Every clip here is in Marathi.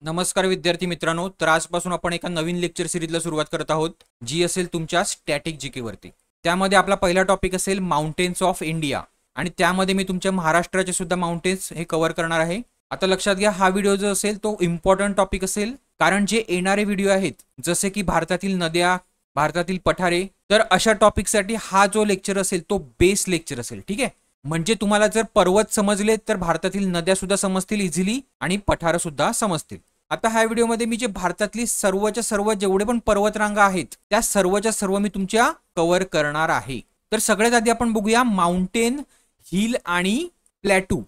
नमस्कार विद्यार्थी मित्रांनो, तर आजपासून आपण एका नवीन लेक्चर सिरीजला सुरुवात करत आहोत, जी असेल तुमच्या स्टॅटिक जीके वरती। त्यामध्ये आपला पहिला टॉपिक असेल माउंटेन्स ऑफ इंडिया आणि त्यामध्ये मी तुमच्या महाराष्ट्राचे सुद्धा माउंटेन्स हे कव्हर करणार आहे। आता लक्षात घ्या, हा व्हिडिओ जो असेल तो इम्पॉर्टंट टॉपिक असेल, कारण जे येणारे व्हिडिओ आहेत जसे की भारतातील नद्या, भारतातील पठारे, तर अशा टॉपिकसाठी हा जो लेक्चर असेल तो बेस लेक्चर असेल। ठीक आहे, म्हणजे तुम्हाला जर पर्वत समजले तर भारतातील नद्या सुद्धा समजतील इझिली आणि पठार सुद्धा समजतील। आता ह्या व्हिडिओमध्ये मी जे भारतातली सर्वच्या सर्व जेवढे पण पर्वतरांगा आहेत त्या सर्वच्या सर्व मी तुमच्या कव्हर करणार आहे। तर सगळ्यात आधी आपण बघूया माउंटेन, हिल आणि प्लॅटू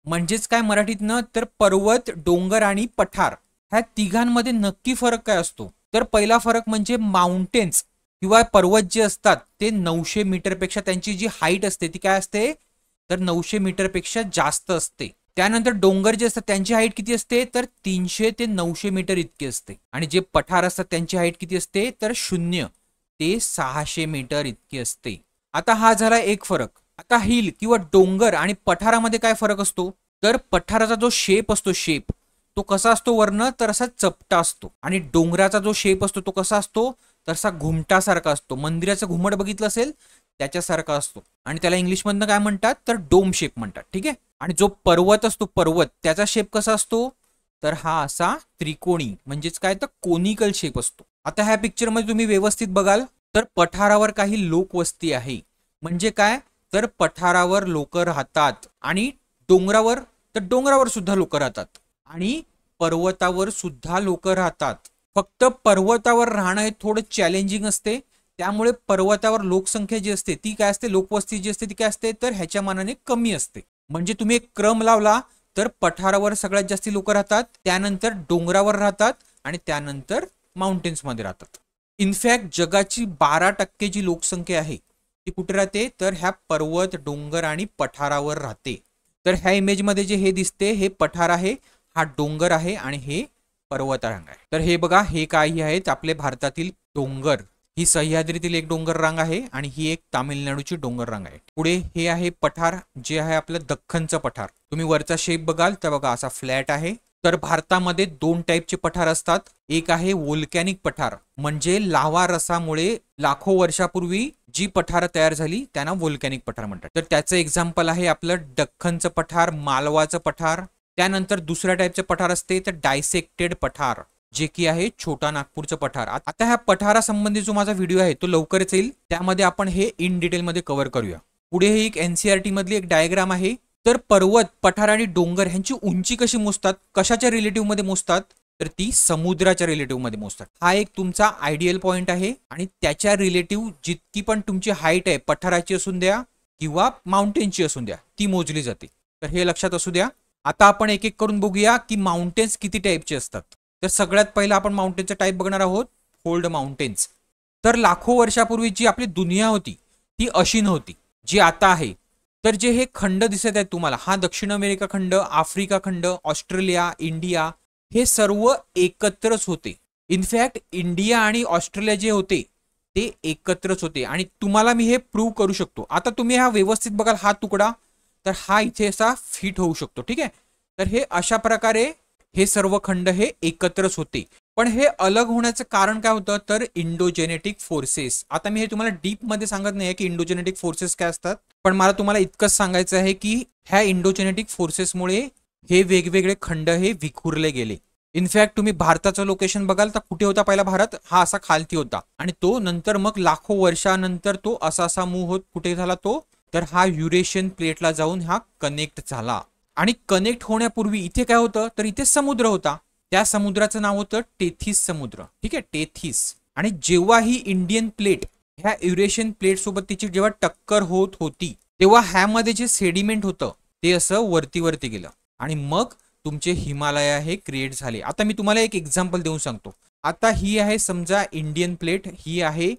म्हणजेच काय मराठीतनं, तर पर्वत, डोंगर आणि पठार ह्या तिघांमध्ये नक्की फरक काय असतो। तर पहिला फरक म्हणजे माउंटेन्स किंवा पर्वत जे असतात ते 900 मीटर पेक्षा त्यांची जी हाईट असते ती काय असते, तर 900 मीटर पेक्षा जास्त असते। त्यानंतर डोंगर जे असतात त्यांची हाईट किती असते, तर 300 ते 900 मीटर इतकी असते। आणि जे पठार असतात त्यांची हाईट किती असते, तर 0 ते 600 मीटर इतकी असते। आता हा झाला एक फरक। आता हिल किंवा डोंगर आणि पठारामध्ये काय फरक असतो, तर पठाराचा जो शेप असतो, शेप तो कसा असतो वरनं, तर असा चपटा असतो। आणि डोंगराचा जो शेप असतो तो कसा असतो, तर असा घुमटासारखा असतो। मंदिराचं घुमट बघितलं असेल त्याच्यासारखा असतो आणि त्याला इंग्लिश मधनं काय म्हणतात, तर डोम शेप म्हणतात। ठीक आहे, आणि जो पर्वत असतो पर्वत त्याचा शेप कसा असतो, तर हा असा त्रिकोणी म्हणजेच काय, तर कोनिकल शेप असतो। आता ह्या पिक्चर मध्ये तुम्ही व्यवस्थित बघाल तर पठारावर काही लोकवस्ती आहे, म्हणजे काय, तर पठारावर लोक राहतात आणि डोंगरावर, तर डोंगरावर सुद्धा लोक राहतात आणि पर्वतावर सुद्धा लोक राहतात। फक्त पर्वतावर राहणं हे थोडं चॅलेंजिंग असते, त्यामुळे पर्वतावर लोकसंख्या जी असते ती काय असते, लोकवस्ती जी असते ती काय असते, तर ह्याच्या मानाने कमी असते। म्हणजे तुम्ही एक क्रम लावला तर पठारावर सगळ्यात जास्ती लोक राहतात, त्यानंतर डोंगरावर राहतात आणि त्यानंतर माउंटेन्स मध्ये राहतात। इनफॅक्ट जगाची 12% जी लोकसंख्या आहे ती कुठे राहते, तर ह्या पर्वत, डोंगर आणि पठारावर राहते। तर ह्या इमेज मध्ये जे हे दिसते हे पठार आहे, हा डोंगर आहे आणि हे पर्वतरांग आहे। तर हे बघा, हे काही आहेत आपले भारतातील डोंगर। ही सह्याद्रीतील एक डोंगर रांग आहे आणि ही एक तामिळनाडूची डोंगर रांग आहे। पुढे हे आहे पठार, जे आहे आपलं दख्खनचं पठार। तुम्ही वरचा शेप बघाल तर बघा असा फ्लॅट आहे। तर भारतामध्ये दोन टाईपचे पठार असतात, एक आहे वोल्कॅनिक पठार, म्हणजे लावा रसामुळे लाखो वर्षापूर्वी जी पठार तयार झाली त्यांना वोल्कॅनिक पठार म्हणतात। तर त्याचं एक्झाम्पल आहे आपलं दख्खनचं पठार, मालवाचं पठार। त्यानंतर दुसऱ्या टाईपचे पठार असते तर डायसेक्टेड पठार, जे की आहे छोटा नागपूरचं पठार। आता ह्या पठारासंबंधी जो माझा व्हिडिओ आहे तो लवकरच येईल, त्यामध्ये आपण हे इन डिटेल मध्ये कव्हर करूया। पुढे ही एक एनसीईआरटी मधली एक डायग्राम आहे। तर पर्वत, पठार आणि डोंगर ह्यांची उंची कशी मोजतात, कशाच्या रिलेटिव्ह मध्ये मोजतात, तर ती समुद्राच्या रिलेटिव्ह मध्ये मोजतात। हा एक तुमचा आयडियल पॉइंट आहे आणि त्याच्या रिलेटिव्ह जितकी पण तुमची हाईट आहे, पठाराची असून द्या किंवा माउंटेनची असून द्या, ती मोजली जाते। तर हे लक्षात असू द्या। आता आपण एक एक करून बघूया की माउंटेन्स किती टाईपचे असतात। तर सगळ्यात पहिला आपण माउंटेनचा टाईप बघणार आहोत, फोल्ड माउंटेन्स। तर लाखो वर्षापूर्वी जी आपली दुनिया होती ती अशी नव्हती जी आता आहे। तर जे हे खंड दिसत आहेत तुम्हाला, हा दक्षिण अमेरिका खंड, आफ्रिका खंड, ऑस्ट्रेलिया, इंडिया, हे सर्व एकत्रच होते। इनफॅक्ट इंडिया आणि ऑस्ट्रेलिया जे होते ते एकत्रच होते आणि तुम्हाला मी हे प्रूव्ह करू शकतो। आता तुम्ही हा व्यवस्थित बघाल, हा तुकडा, तर हा इथे असा फिट होऊ शकतो। ठीक आहे, तर हे अशा प्रकारे हे सर्व खंड हे एकत्रच होते। पण हे अलग होण्याचं कारण काय होतं, तर इंडोजेनेटिक फोर्सेस। आता मी हे तुम्हाला डीप मध्ये सांगत नाही की इंडोजेनेटिक फोर्सेस काय असतात, पण मला तुम्हाला इतकंच सांगायचं आहे की ह्या इंडोजेनेटिक फोर्सेसमुळे हे वेगवेगळे खंड हे विखुरले गेले। इनफॅक्ट तुम्ही भारताचं लोकेशन बघाल तर कुठे होता पहिला भारत, हा असा खालती होता आणि तो नंतर मग लाखो वर्षानंतर तो असा असा मूव्ह होत कुठे झाला तो, तर हा युरेशियन प्लेटला जाऊन हा कनेक्ट झाला। आणि कनेक्ट होण्यापूर्वी इथे काय होतं, तर इथे समुद्र होता, त्या समुद्राचं नाव होतं टेथिस समुद्र। ठीक आहे, टेथिस। आणि जेव्हा ही इंडियन प्लेट ह्या युरेशियन प्लेट सोबत तिची जेव्हा टक्कर होत होती, तेव्हा ह्यामध्ये जे सेडिमेंट होतं ते असं वरती वरती गेलं आणि मग तुमचे हिमालय हे क्रिएट झाले। आता मी तुम्हाला एक एक्झाम्पल देऊन सांगतो। आता ही आहे समजा इंडियन प्लेट, ही आहे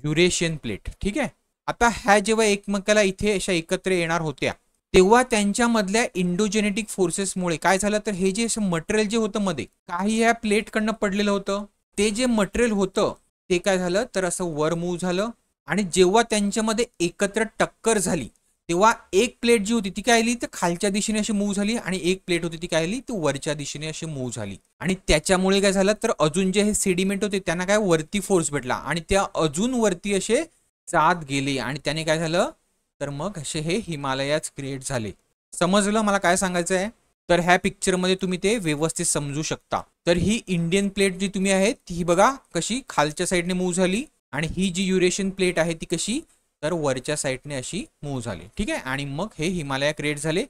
युरेशियन प्लेट। ठीक आहे, आता ह्या जेव्हा एकमेकाला इथे अशा एकत्र येणार होत्या तेव्हा त्यांच्यामधल्या इंडोजेनेटिक फोर्सेसमुळे काय झालं, तर हे जे मटेरियल जे होतं मध्ये, काही ह्या प्लेट कडनं पडलेलं होतं, ते जे मटेरियल होतं ते काय झालं, तर असं वर मूव्ह झालं आणि जेव्हा त्यांच्यामध्ये एकत्र टक्कर झाली तेव्हा एक प्लेट जी होती ती काय आली तर खालच्या दिशेने अशी मूव्ह झाली आणि एक प्लेट होती ती काय आली ती वरच्या दिशेने अशी मूव्ह झाली आणि त्याच्यामुळे काय झालं तर अजून जे हे सेडिमेंट होते त्यांना काय वरती फोर्स भेटला आणि त्या अजून वरती असे जात गेले आणि त्याने काय झालं तर मग असे हे हिमालयाच क्रिएट झाले. समजलं मला काय सांगायचं आहे? तर ह्या पिक्चरमध्ये तुम्ही ते व्यवस्थित समजू शकता. तर ही इंडियन प्लेट जी तुम्ही आहे ती बघा कशी खालच्या साईडने मूव्ह झाली आणि ही जी युरेशियन प्लेट आहे ती कशी तर वरच्या साईडने अशी मूव्ह झाली. ठीक आहे. आणि मग हे हिमालय क्रिएट झाले.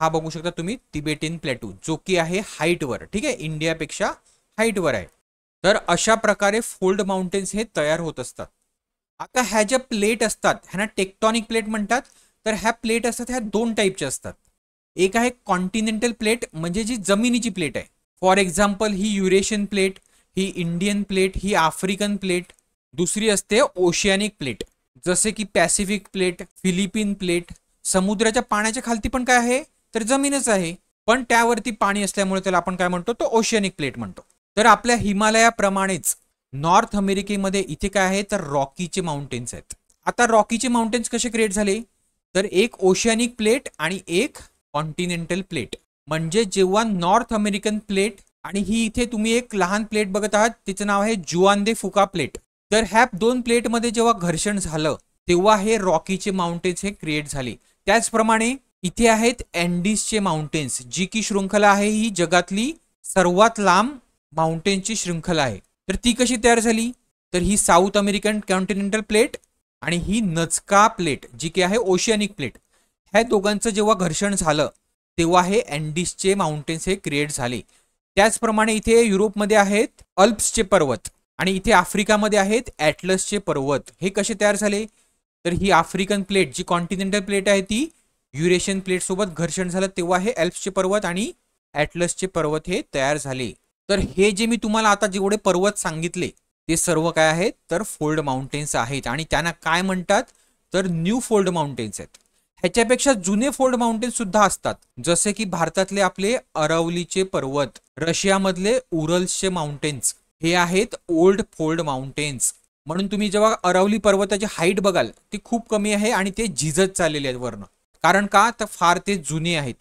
हा बघू शकता तुम्ही तिबेटियन प्लॅटू जो की आहे हाईटवर. ठीक आहे. इंडियापेक्षा हाईटवर आहे. तर अशा प्रकारे फोल्ड माउंटेन्स हे तयार होत असतात. आता ह्या ज्या प्लेट असतात ह्यांना टेक्टॉनिक प्लेट म्हणतात. तर ह्या प्लेट असतात ह्या दोन टाईपच्या असतात. एक आहे कॉन्टिनेंटल प्लेट म्हणजे जी जमिनीची प्लेट आहे. For example he Eurasian plate, he Indian plate, he African plate. दुसरी असते ओशियानिक प्लेट जसे की पॅसिफिक प्लेट, फिलिपिन प्लेट. समुद्राच्या पाण्याच्या खालती पण काय आहे तर जमीनच आहे पण त्यावरती पाणी असल्यामुळे त्याला आपण काय म्हणतो तो ओशियानिक प्लेट म्हणतो. तर आपल्या हिमालयाप्रमाणेच नॉर्थ अमेरिकेमध्ये इथे काय आहे तर रॉकीचे माउंटेन्स आहेत. आता रॉकीचे माउंटेन्स कसे क्रिएट झाले तर एक ओशियानिक प्लेट आणि एक कॉन्टिनेंटल प्लेट. म्हणजे जेव्हा नॉर्थ अमेरिकन प्लेट आणि ही इथे तुम्ही एक लहान प्लेट बघत आहात तिचं नाव आहे जुआन दे फुका प्लेट. तर ह्या दोन प्लेटमध्ये जेव्हा घर्षण झालं तेव्हा हे रॉकीचे माउंटेन्स हे क्रिएट झाले. त्याचप्रमाणे इथे आहेत अँडीजचे माउंटेन्स जी की शृंखला आहे ही जगातली सर्वात लांब माउंटेनची शृंखला आहे. तर ती कशी तयार झाली तर ही साऊथ अमेरिकन कॉन्टिनेंटल प्लेट आणि ही नझका प्लेट जी की आहे ओशियानिक प्लेट. ह्या दोघांचं जेव्हा घर्षण झालं तेव्हा हे अँडीजचे माउंटेन्स हे क्रिएट झाले. त्याचप्रमाणे इथे युरोपमध्ये आहेत अल्प्सचे पर्वत आणि इथे आफ्रिकामध्ये आहेत ॲटलसचे पर्वत. हे कसे तयार झाले तर ही आफ्रिकन प्लेट जी कॉन्टिनेंटल प्लेट आहे ती युरेशियन प्लेट सोबत घर्षण झालं तेव्हा हे अल्प्सचे पर्वत आणि ॲटलसचे पर्वत हे तयार झाले. तर हे जे मी तुम्हाला आता जेवढे पर्वत सांगितले ते सर्व काय आहेत तर फोल्ड माउंटेन्स आहेत आणि त्यांना काय म्हणतात तर न्यू फोल्ड माउंटेन्स आहेत. ह्याच्यापेक्षा जुने फोल्ड माउंटेन्स सुद्धा असतात जसे की भारतातले आपले अरवलीचे पर्वत, रशियामधले उरल्सचे माउंटेन्स हे आहेत ओल्ड फोल्ड माउंटेन्स. म्हणून तुम्ही जेव्हा अरवली पर्वताची हाईट बघाल ती खूप कमी आहे आणि ते झिजत चाललेले आहेत वरनं. कारण का तर फार ते जुने आहेत.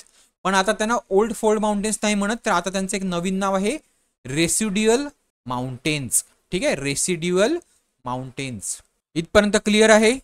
पण आता त्यांना ओल्ड फोल्ड माउंटेन्स नाही म्हणत तर आता त्यांचं एक नवीन नाव आहे रेसिड्युअल माउंटेन्स. ठीक आहे. Residual mountains. इथपर्यंत क्लिअर आहे.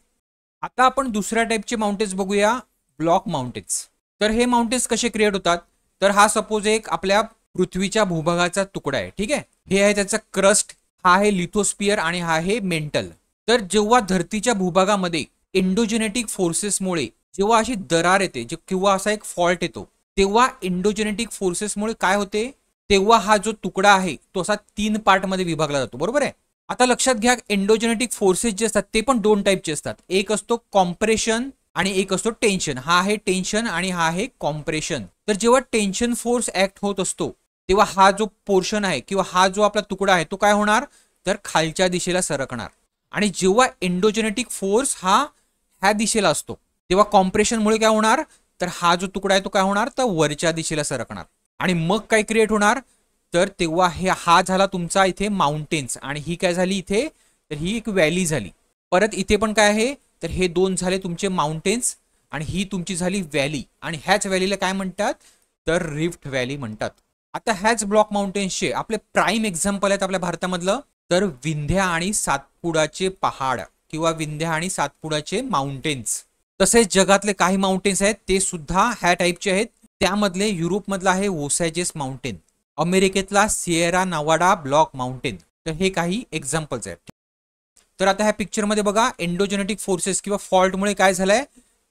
आता आपण दुसऱ्या टाईपचे माउंटेन्स बघूया ब्लॉक माउंटेन्स. तर हे माउंटेन्स कसे क्रिएट होतात तर हा सपोज एक आपल्या पृथ्वीच्या भूभागाचा तुकडा आहे. ठीक आहे. हे आहे त्याचा क्रस्ट, हा आहे लिथोस्फियर आणि हा आहे मेंटल. तर जेव्हा धरतीच्या भूभागामध्ये एंडोजेनेटिक फोर्सेसमुळे जेव्हा अशी दरार येते किंवा असा एक फॉल्ट येतो तेव्हा एंडोजेनेटिक फोर्सेसमुळे काय होते तेव्हा हा जो तुकडा आहे तो असा 3 पार्टमध्ये विभागला जातो. बरोबर आहे. आता लक्षात घ्या एंडोजेनेटिक फोर्सेस जे असतात ते पण दोन टाईपचे असतात. एक असतो कॉम्प्रेशन आणि एक असतो टेन्शन. हा आहे टेन्शन आणि हा आहे कॉम्प्रेशन. तर जेव्हा टेन्शन फोर्स ऍक्ट होत असतो तेव्हा हा जो पोर्शन आहे किंवा हा जो आपला तुकडा आहे तो काय होणार तर खालच्या दिशेला सरकणार. आणि जेव्हा एंडोजेनेटिक फोर्स हा ह्या दिशेला असतो तेव्हा कॉम्प्रेशनमुळे काय होणार तर हा जो तुकडा आहे तो काय होणार तर वरच्या दिशेला सरकणार. आणि मग काय क्रिएट होणार तर तेव्हा हा झाला तुमचा इथे माउंटेन्स आणि ही काय झाली इथे तर ही एक व्हॅली झाली. परत इथे पण काय आहे तर हे दोन झाले तुमचे माउंटेन्स आणि ही तुमची झाली व्हॅली आणि ह्याच व्हॅलीला काय म्हणतात तर रिफ्ट व्हॅली म्हणतात. आता ह्याच ब्लॉक माउंटेन्सचे आपले प्राईम एक्झाम्पल आहेत आपल्या भारतामधलं तर विंध्या आणि सातपुडाचे पहाड किंवा विंध्या आणि सातपुडाचे माउंटेन्स. तसेच जगातले काही माउंटेन्स आहेत ते सुद्धा ह्या टाईपचे आहेत. त्यामधले युरोपमधला आहे ओसॅजेस माउंटेन, अमेरिकेतला सिएरा नवाडा ब्लॉक माउंटेन. तर हे काही एक्झाम्पल्स आहेत. तर आता ह्या पिक्चरमध्ये बघा एंडोजेनेटिक फोर्सेस किंवा फॉल्टमुळे काय झालंय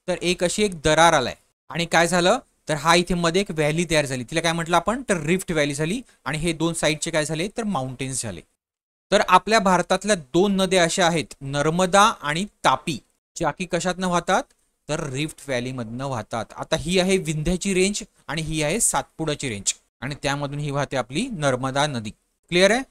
तर एक अशी एक दरार आलाय आणि काय झालं तर हा इथे मध्ये एक व्हॅली तयार झाली. तिला काय म्हटलं आपण तर रिफ्ट व्हॅली झाली आणि हे दोन साईडचे काय झाले तर माउंटेन्स झाले. तर आपल्या भारतातल्या दोन नद्या अशा आहेत नर्मदा आणि तापी ज्या की कशातनं वाहतात तर रिफ्ट व्हॅलीमधनं वाहतात. आता ही आहे विंध्याची रेंज आणि ही आहे सातपुडाची रेंज आणि त्यामधून ही वाहते आपली नर्मदा नदी. क्लिअर आहे.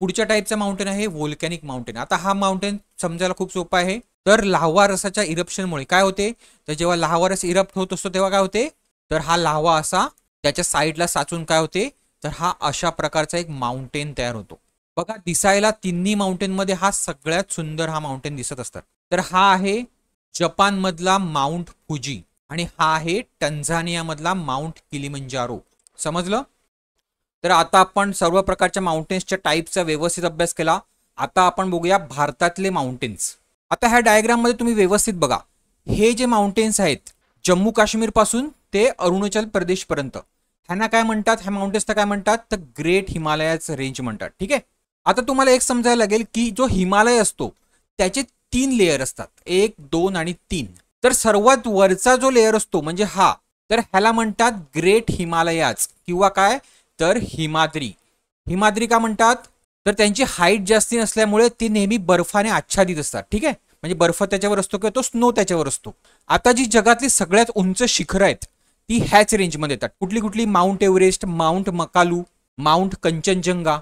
पुढच्या टाईपचा माउंटेन आहे व्होल्कॅनिक माउंटेन. आता हा माउंटेन समजायला खूप सोपा आहे. तर लाव्हा रसाच्या इरप्शनमुळे काय होते तर जेव्हा लाव्हा रस इरप्ट होत असतो तेव्हा काय होते तर हा लाव्हा असा त्याच्या साईडला साचून काय होते तर हा अशा प्रकारचा एक माउंटेन तयार होतो. बघा दिसायला तिन्ही माउंटेन मध्ये हा सगळ्यात सुंदर हा माउंटेन दिसत असतात. तर हा आहे जपान मधला माउंट फुजी आणि हा आहे टंझानिया मधला माउंट किलिमंजारो. समजलं? तर आता आपण सर्व प्रकारच्या माउंटेन्सच्या टाईपचा व्यवस्थित अभ्यास केला. आता आपण बघूया भारतातले माउंटेन्स. आता ह्या डायग्राम मध्ये तुम्ही व्यवस्थित बघा, हे जे माउंटेन्स आहेत जम्मू काश्मीर पासून ते अरुणाचल प्रदेश पर्यंत, ह्यांना काय म्हणतात, ह्या माउंटेन्सला काय म्हणतात, तर ग्रेट हिमालयाच रेंज म्हणतात. ठीक आहे. आता तुम्हाला एक समजायला लागेल की जो हिमालय असतो त्याचे 3 लेयर असतात, 1, 2 आणि 3. तर सर्वात वरचा जो लेयर असतो म्हणजे हा, तर ह्याला म्हणतात ग्रेट हिमालयाज किंवा काय तर हिमाद्री. हिमाद्री का म्हणतात, तर त्यांची हाईट जास्ती नसल्यामुळे ते नेहमी बर्फाने आच्छादित असतात. ठीक आहे, म्हणजे बर्फ त्याच्यावर असतो किंवा तो स्नो त्याच्यावर असतो. आता जी जगातली सगळ्यात उंच शिखरं आहेत ती ह्याच रेंजमध्ये येतात. कुठली कुठली, mount Everest, mount Makalu, mount Kanchenjunga.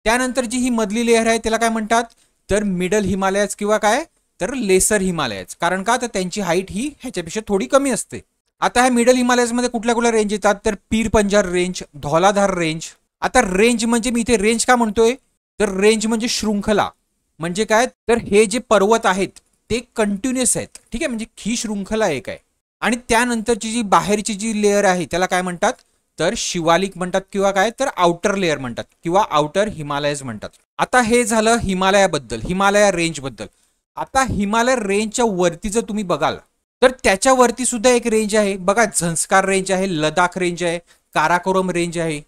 त्यानंतर जी ही मधली लेयर आहे त्याला काय म्हणतात, तर मिडल हिमालयाज किंवा काय तर लेसर हिमालयाज. कारण का, तर त्यांची हाईट ही ह्याच्यापेक्षा थोडी कमी असते. आता ह्या मिडल हिमालयाजमध्ये कुठल्या कुठल्या रेंज येतात, तर पीर पंजाल रेंज, धौलाधार रेंज. आता रेंज म्हणजे मी इथे रेंज का म्हणतोय, तर रेंज म्हणजे शृंखला. म्हणजे काय, तर हे जे पर्वत आहेत ते कंटिन्युअस आहेत. ठीक आहे, म्हणजे ही शृंखला एक आहे. आणि त्यानंतरची जी बाहेरची जी लेयर आहे त्याला काय म्हणतात, तर शिवालिक म्हणतात किंवा काय तर आउटर लेयर म्हणतात किंवा आउटर हिमालयज म्हणतात. आता हे झालं हिमालयाबद्दल, हिमालय रेंज बद्दल. आता हिमालय रेंजच्या वरती जर तुम्ही बघाल तर त्याच्या वरती सुद्धा एक रेंज आहे बघा, झंस्कार रेंज आहे, लडाख रेंज आहे, काराकोरम रेंज आहे.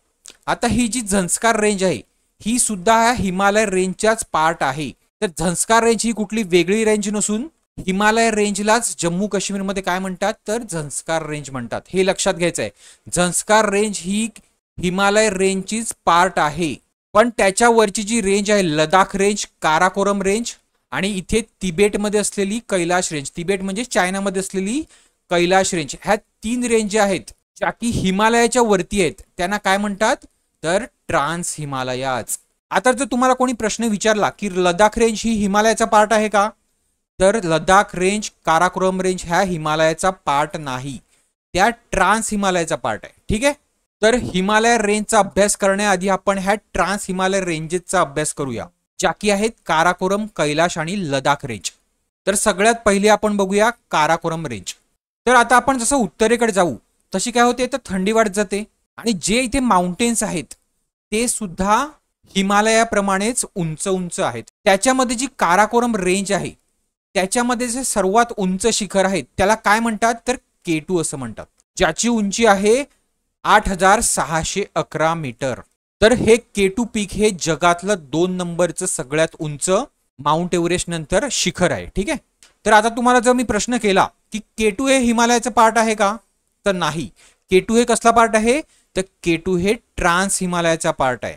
आता ही जी झंस्कार रेंज आहे ही सुद्धा हिमालय रेंजच्याच पार्ट आहे. तर झंस्कार रेंज ही कुठली वेगळी रेंज नसून हिमालय रेंजलाच जम्मू काश्मीरमध्ये काय म्हणतात, तर झंस्कार रेंज म्हणतात. हे लक्षात घ्यायचं आहे. झंस्कार रेंज ही हिमालय रेंजचीच पार्ट आहे. पण त्याच्यावरची जी रेंज आहे लडाख रेंज, काराकोरम रेंज आणि इथे तिबेटमध्ये असलेली कैलाश रेंज, तिबेट म्हणजे चायनामध्ये असलेली कैलाश रेंज, ह्या 3 रेंज आहेत ज्या की हिमालयाच्या वरती आहेत. त्यांना काय म्हणतात, तर ट्रान्स हिमालयाज. आता जर तुम्हाला कोणी प्रश्न विचारला की लडाख रेंज ही हिमालयाचा पार्ट आहे का, तर लडाख रेंज, काराकोरम रेंज ह्या हिमालयाचा पार्ट नाही, त्या ट्रान्स हिमालयाचा पार्ट आहे. ठीक आहे. तर हिमालय रेंजचा अभ्यास करण्याआधी आपण ह्या ट्रान्स हिमालय रेंजेसचा अभ्यास करूया, ज्या की आहेत काराकोरम, कैलाश आणि लडाख रेंज. तर सगळ्यात पहिले आपण बघूया काराकोरम रेंज. तर आता आपण जसं उत्तरेकडे जाऊ तशी काय होते, तर थंडी वाढत जाते आणि जे इथे माउंटेन्स आहेत ते सुद्धा हिमालयाप्रमाणेच उंच उंच आहेत. त्याच्यामध्ये जी काराकोरम रेंज आहे त्याच्यामध्ये जे सर्वात उंच शिखर आहेत त्याला काय म्हणतात, तर K2 असं म्हणतात, ज्याची उंची आहे 8611 मीटर. तर हे K2 पीक हे जगातलं 2 नंबरचं सगळ्यात उंच माउंट एव्हरेस्ट नंतर शिखर आहे. ठीक आहे. तर आता तुम्हाला जर मी प्रश्न केला की K2 हे हिमालयाचं पार्ट आहे का, तर नाही. K2 हे कसला पार्ट आहे, तर K2 हे ट्रान्स हिमालयाचा पार्ट आहे.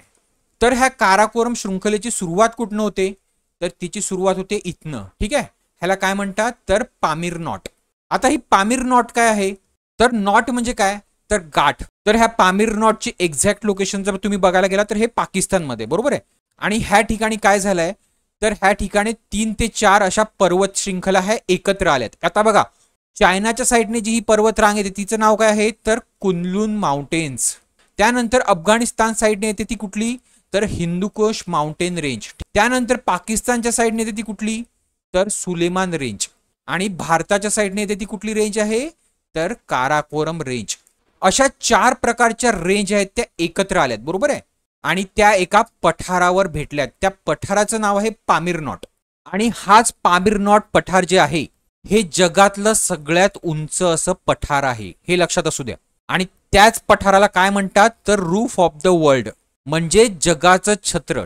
तर ह्या काराकोरम शृंखलेची सुरुवात कुठनं होते, तर तिची सुरुवात होते इथनं. ठीक आहे. ह्याला काय म्हणतात, तर पामीर नॉट. आता ही पामीर नॉट काय आहे, तर नॉट म्हणजे काय, तर गाठ. तर ह्या पामीर नॉटची एक्झॅक्ट लोकेशन जर तुम्ही बघायला गेला तर हे पाकिस्तानमध्ये, बरोबर आहे. आणि ह्या ठिकाणी काय झालंय, तर ह्या ठिकाणी 3 ते 4 अशा पर्वत शृंखला ह्या एकत्र आल्यात. आता बघा, चायनाच्या साईडने जी ही पर्वत रांग येते तिचं नाव काय आहे, तर कुनलुन माउंटेन्स. त्यानंतर अफगाणिस्तान साईडने येते ती कुठली, तर हिंदुकुश माउंटेन रेंज. त्यानंतर पाकिस्तानच्या साईडने येते ती कुठली, तर सुलेमान रेंज. आणि भारताच्या साईडने येते ती कुठली रेंज आहे, तर काराकोरम रेंज. अशा 4 प्रकारच्या रेंज आहेत त्या एकत्र आल्यात, बरोबर आहे. आणि त्या एका पठारावर भेटल्यात. त्या पठाराचं नाव आहे पामीर नॉट. आणि हाच पामीर नॉट पठार जे आहे हे जगातलं सगळ्यात उंच असं पठार आहे, हे लक्षात असू द्या. आणि त्याच पठाराला काय म्हणतात, तर रूफ ऑफ द वर्ल्ड, म्हणजे जगाचं छत्र.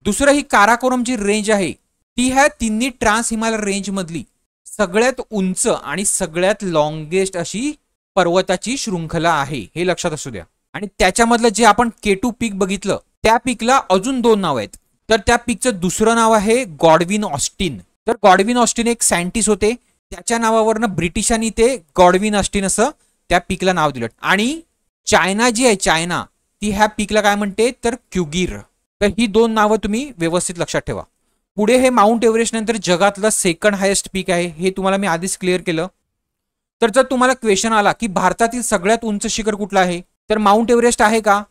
दुसरं, ही काराकोरम जी रेंज आहे ती ह्या तिन्ही ट्रान्स हिमालय रेंज मधली सगळ्यात उंच आणि सगळ्यात लॉंगेस्ट अशी पर्वताची शृंखला आहे, हे लक्षात असू द्या. आणि त्याच्यामधलं जे आपण K2 पीक बघितलं त्या पीकला अजून 2 नाव आहेत. तर त्या पीकचं दुसरं नाव आहे गॉडविन ऑस्टिन. तर गॉडविन ऑस्टिन एक सायंटिस्ट होते, त्याच्या नावावरनं ब्रिटिशांनी ते गॉडविन ऑस्टिन असं त्या पीकला नाव दिलं. आणि चायना जी आहे, चायना, ती ह्या पीकला काय म्हणते, तर क्युगीर. तर ही 2 नावं तुम्ही व्यवस्थित लक्षात ठेवा. पुढे हे माउंट एव्हरेस्ट नंतर जगातलं सेकंड हायेस्ट पीक आहे, हे तुम्हाला मी आधीच क्लिअर केलं. तर जर तुम्हाला क्वेश्चन आला की भारतातील सगळ्यात उंच शिखर कुठलं आहे, तर माउंट एव्हरेस्ट आहे का,